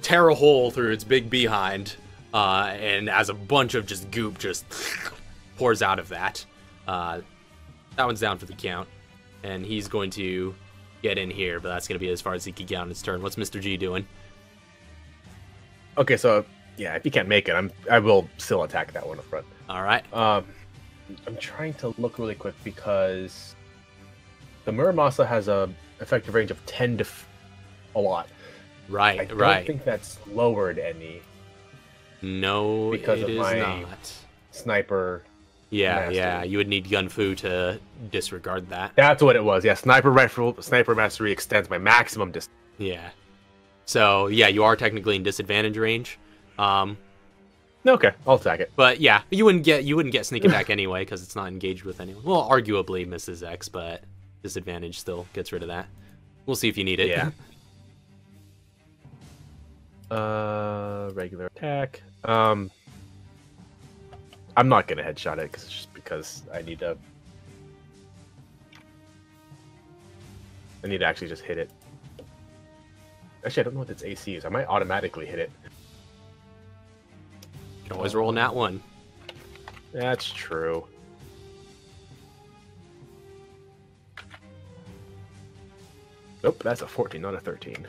tear a hole through its big behind, and as a bunch of just goop just pours out of that. That one's down for the count, and he's going to get in here, but that's going to be as far as he can get on his turn. What's Mr. G doing? Okay, so yeah, if you can't make it, I will still attack that one up front. All right. I'm trying to look really quick because the Muramasa has a effective range of 10 to a lot. Right, I don't right. think that's lowered any No, because it of is my not. sniper. Yeah, mastery. yeah. You would need Gunfu to disregard that. That's what it was. Yeah, sniper mastery extends my maximum distance. Yeah. So yeah, you are technically in disadvantage range. Okay, I'll attack it. But yeah, you wouldn't get sneak attack anyway because it's not engaged with anyone. Well, arguably misses X, but disadvantage still gets rid of that. We'll see if you need it. Yeah. Regular attack. I'm not gonna headshot it because I need to actually just hit it. Actually, I don't know what its AC is. I might automatically hit it. You can always roll a nat 1. That's true. Nope, that's a 14, not a 13.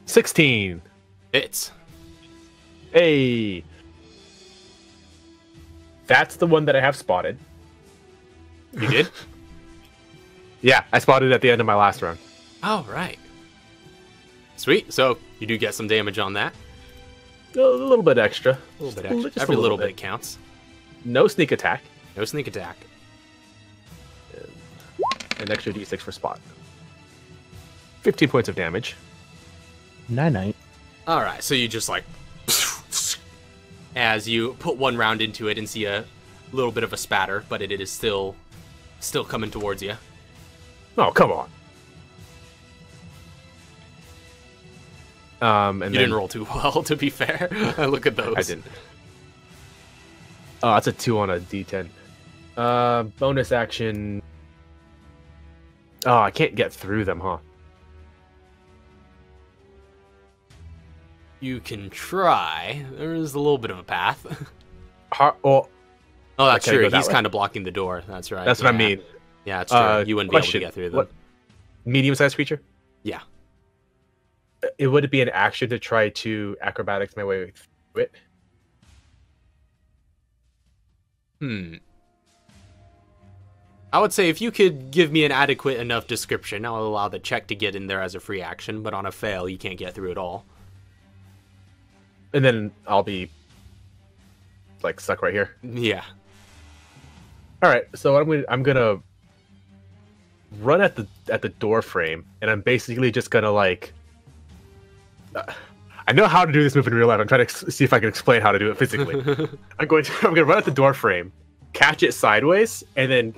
16. Hits. Hey. That's the one that I have spotted. You did? Yeah, I spotted it at the end of my last round. Oh, right. Sweet. So you do get some damage on that. A little bit extra. A little bit extra. Just Every little bit counts. No sneak attack. No sneak attack. An extra d6 for spot. 15 points of damage. Night. All right. So you just like, as you put one round into it and see a little bit of a spatter, but it is still coming towards you. Oh, come on. And you didn't roll too well, to be fair. Look at those. I didn't. Oh, that's a 2 on a d10. Bonus action. Oh, I can't get through them, huh? You can try. There is a little bit of a path. Oh, that's can I go true. that He's way? kind of blocking the door. That's right. That's what I mean. Yeah, it's true. You wouldn't be able to Question. get through them. What? Medium-sized creature? Yeah. Would it be an action to try to acrobatics my way through it? I would say if you could give me an adequate enough description, I'll allow the check to get in there as a free action, but on a fail, you can't get through it all. And then I'll be like stuck right here. Yeah. All right, so I'm gonna run at the door frame, and I'm basically just gonna like. I know how to do this move in real life. I'm trying to see if I can explain how to do it physically. I'm gonna run at the door frame, catch it sideways, and then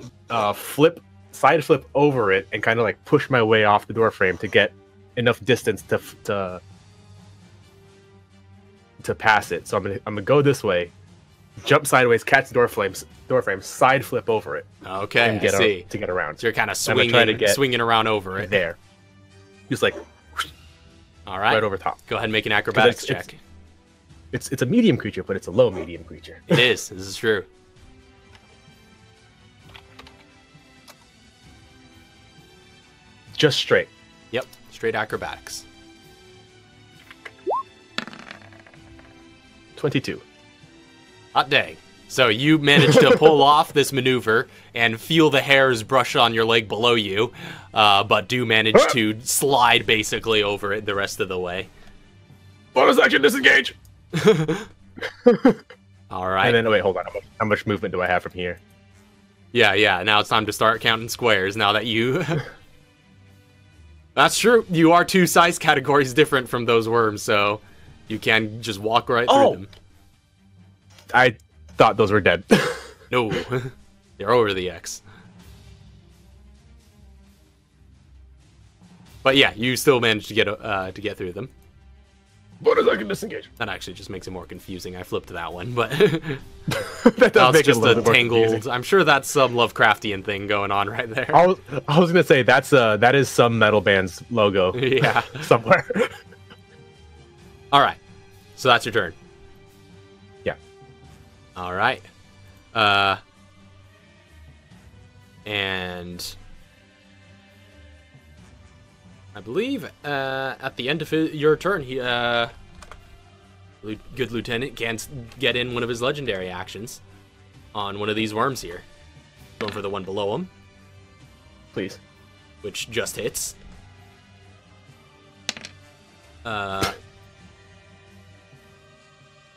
side flip over it, and kind of like push my way off the door frame to get enough distance to pass it. So I'm gonna go this way, jump sideways, catch the door frame, side flip over it. Okay, and get I see. to get around. So you're kind of I'm gonna try to get swinging around over it. there, just like All right. right over top. Go ahead and make an acrobatics check. It's a medium creature, but it's a low medium creature. It is. This is true. Just straight. Yep. Straight acrobatics. 22. Hot dang. So you managed to pull off this maneuver and feel the hairs brush on your leg below you, but do manage to slide basically over it the rest of the way. Bonus action, disengage. All right. And then wait, hold on. How much movement do I have from here? Yeah. Now it's time to start counting squares. Now that you. That's true. You are 2 size categories different from those worms, so you can just walk right through them. I thought those were dead. No, they're over the X. But yeah, you still managed to get through them. Bonus action, disengage. That actually just makes it more confusing. I flipped that one, but That does that's make it a just little a bit more tangled. confusing. I'm sure that's some Lovecraftian thing going on right there. I was gonna say that is some metal band's logo. Yeah. Somewhere. All right, so that's your turn. Yeah. All right. And I believe at the end of your turn, he good lieutenant can get in one of his legendary actions on one of these worms here. Going for the one below him, Please. which just hits.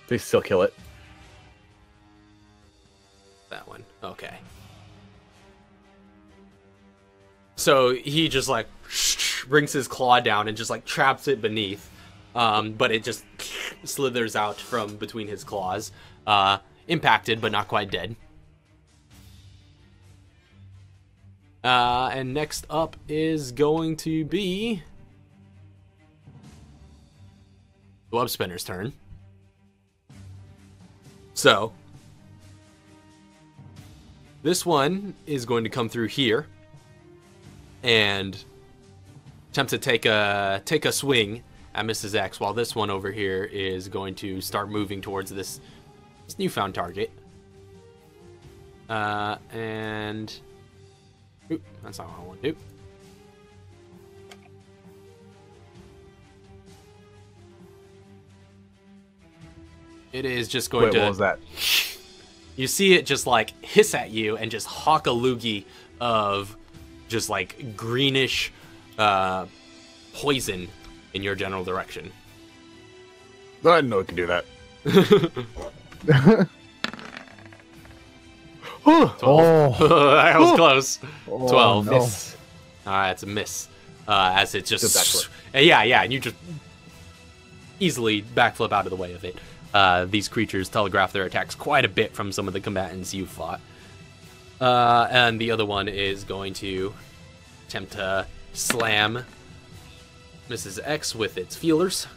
Please still kill it. That one. Okay. So he just like brings his claw down and just like traps it beneath. But it just slithers out from between his claws. Impacted, but not quite dead. And next up is going to be the web spinner's turn. So this one is going to come through here and attempt to take a swing at Mrs. X, while this one over here is going to start moving towards this newfound target. And oop, that's not what I want to do. It is just going to. What was that? You see it just like hiss at you and just hawk a loogie of just like greenish poison in your general direction. I didn't know it could do that. 12. Oh. That was close. 12. no. Miss. Alright, it's a miss. As it just... Just yeah, and you just easily backflip out of the way of it. These creatures telegraph their attacks quite a bit from some of the combatants you fought. And the other one is going to attempt to slam Mrs. X with its feelers.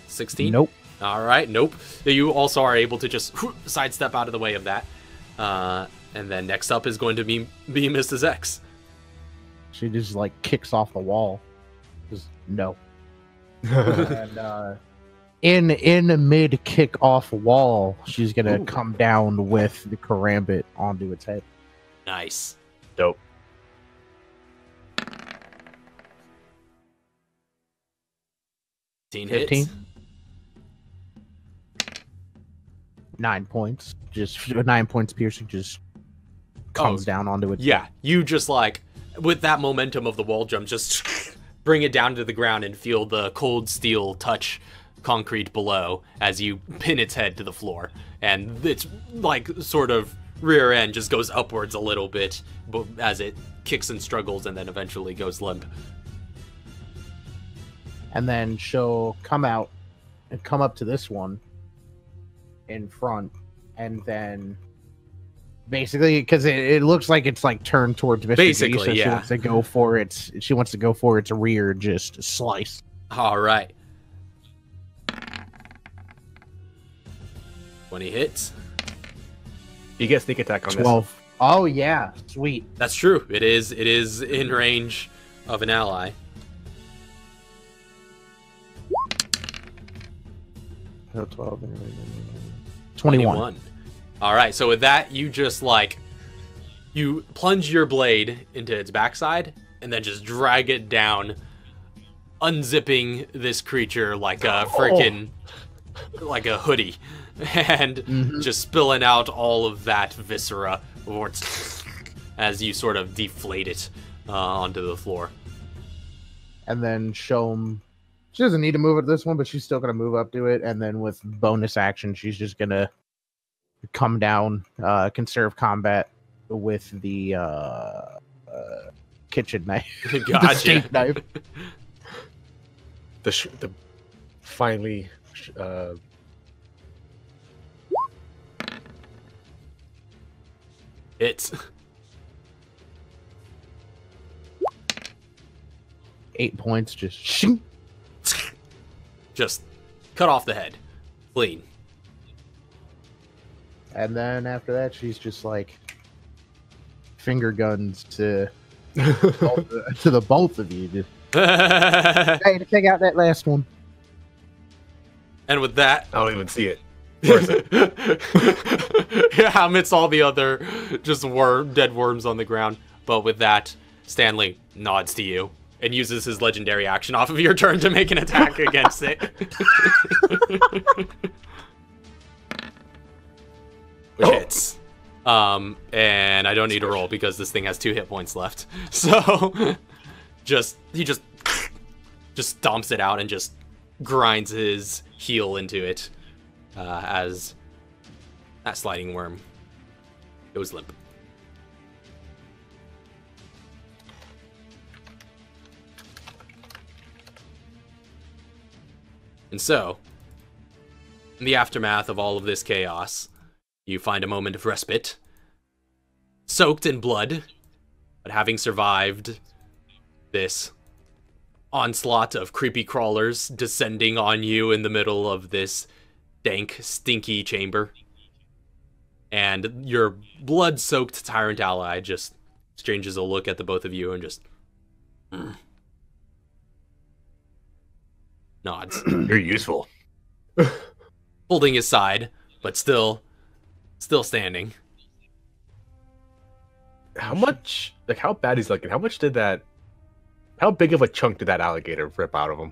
16. Nope. Alright, nope. You also are able to just sidestep out of the way of that. And then next up is going to be Mrs. X. She just like kicks off the wall. Just no. And in a mid kick off wall, she's gonna come down with the karambit onto its head. Nice. Dope. Hits. 15. 9 points. Just 9 points piercing. Just comes down onto it. Yeah, you just like with that momentum of the wall jump, just bring it down to the ground and feel the cold steel touch concrete below as you pin its head to the floor, and its like sort of rear end just goes upwards a little bit as it kicks and struggles, and then eventually goes limp. And then she'll come out and come up to this one in front, and then basically, because it looks like it's like turned towards Mr. Basically, G, so yeah. she wants to go for its rear, just slice. All right. 20 hits. You get sneak attack on 12. Oh yeah, sweet. That's true. It is in range of an ally. 12. 21. All right, so with that, you just like you plunge your blade into its backside and then just drag it down, unzipping this creature like a freaking like a hoodie, and just spilling out all of that viscera as you sort of deflate it onto the floor. And then she'll She doesn't need to move at this one, but she's still gonna move up to it, and then with bonus action, she's just gonna come down, conserve combat with the kitchen knife, Gotcha. the steak knife. The finally. It's 8 points, just shing. just cut off the head, clean. And then after that, she's just like finger guns to the both of you. Just, hey, to take out that last one. And with that, I don't even see it. yeah, amidst all the other just dead worms on the ground. But with that, Stanley nods to you and uses his legendary action off of your turn to make an attack against it. Which hits. And I don't need to roll because this thing has 2 hit points left. So he just stomps it out and just grinds his heel into it as that sliding worm goes limp. And so, in the aftermath of all of this chaos, you find a moment of respite, soaked in blood, but having survived this onslaught of creepy crawlers descending on you in the middle of this dank, stinky chamber. And your blood-soaked tyrant ally just exchanges a look at the both of you and just nods. You're useful. Holding his side, but still standing. How much, like, how bad he's looking? How big of a chunk did that alligator rip out of him?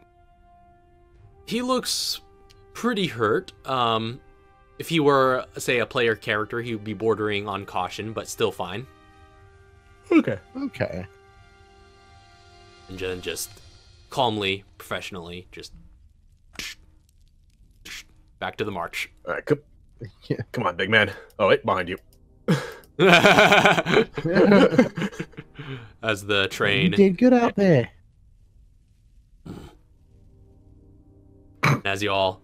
He looks pretty hurt. If he were, say, a player character, he would be bordering on caution, but still fine. Okay. And then just calmly, professionally, just back to the march. All right, come on, big man. Oh, wait, behind you. As the train... You did good out there. As you all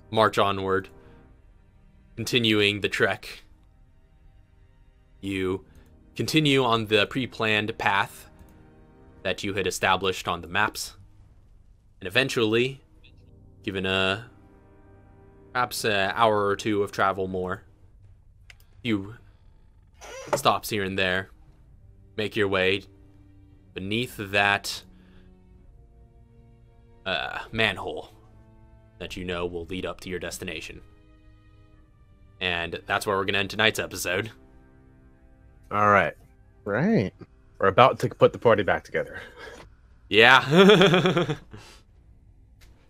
march onward, continuing the trek, you continue on the pre-planned path that you had established on the maps, and eventually, given perhaps an hour or two of travel more, you stops here and there, make your way beneath that manhole that you know will lead up to your destination. And that's where we're going to end tonight's episode. All right. Right. We're about to put the party back together. Yeah.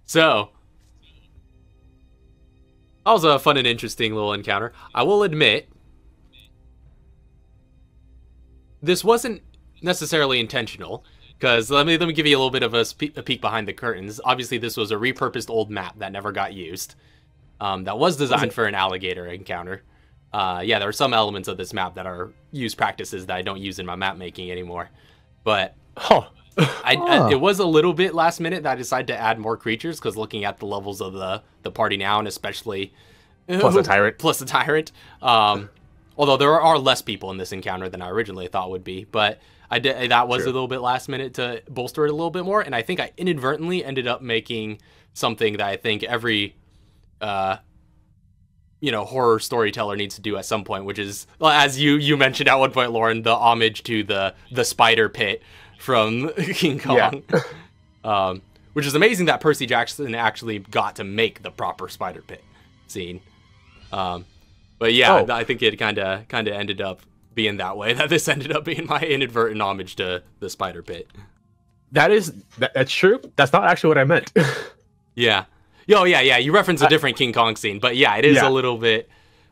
So, that was a fun and interesting little encounter. I will admit, this wasn't necessarily intentional, because let me give you a little bit of a peek behind the curtains. Obviously, this was a repurposed old map that never got used. That was designed for an alligator encounter. Yeah, there are some elements of this map that are used practices that I don't use in my map making anymore. But it was a little bit last minute that I decided to add more creatures, because looking at the levels of the party now, and especially plus a tyrant. Although there are less people in this encounter than I originally thought would be, but that was a little bit last minute to bolster it a little bit more, and I think I inadvertently ended up making something that I think every horror storyteller needs to do at some point, which is, as you mentioned at one point, Lauren, the homage to the spider pit from King Kong. Yeah. Which is amazing that Percy Jackson actually got to make the proper spider pit scene. But yeah, I think it kind of ended up being that way, that this ended up being my inadvertent homage to the spider pit. That's true. That's not actually what I meant. Yeah. Oh, yeah. You reference a different King Kong scene, but yeah, it is a little bit...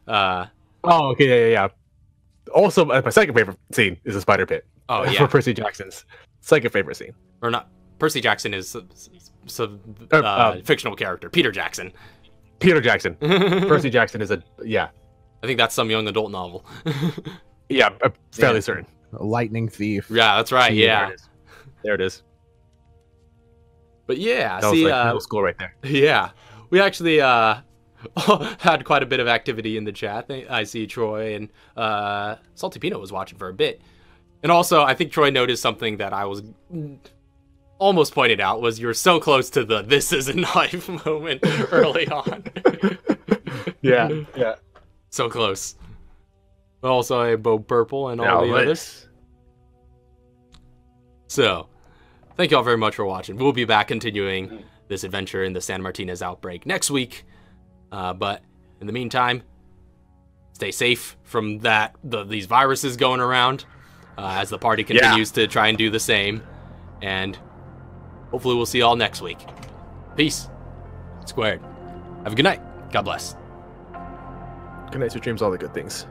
okay, yeah. Also, my second favorite scene is the spider pit. Oh, yeah. For Percy Jackson's second favorite scene. Or not. Percy Jackson is fictional character, Peter Jackson. Peter Jackson. Percy Jackson is I think that's some young adult novel. Yeah, fairly certain. A lightning thief. Yeah, that's right. Yeah. There it is. But yeah, That was like middle school right there. Yeah, we actually had quite a bit of activity in the chat. I see Troy and Salty Peanut was watching for a bit. And also, I think Troy noticed something that I was almost pointed out, was you're so close to the "this isn't life" moment early on. Yeah. So close. Also, a Bo Purple and all the others. So, thank you all very much for watching. We'll be back continuing this adventure in the San Martinez outbreak next week. But in the meantime, stay safe from these viruses going around as the party continues to try and do the same. And hopefully we'll see you all next week. Peace. Squared. Have a good night. God bless. Good night, sweet dreams, all the good things.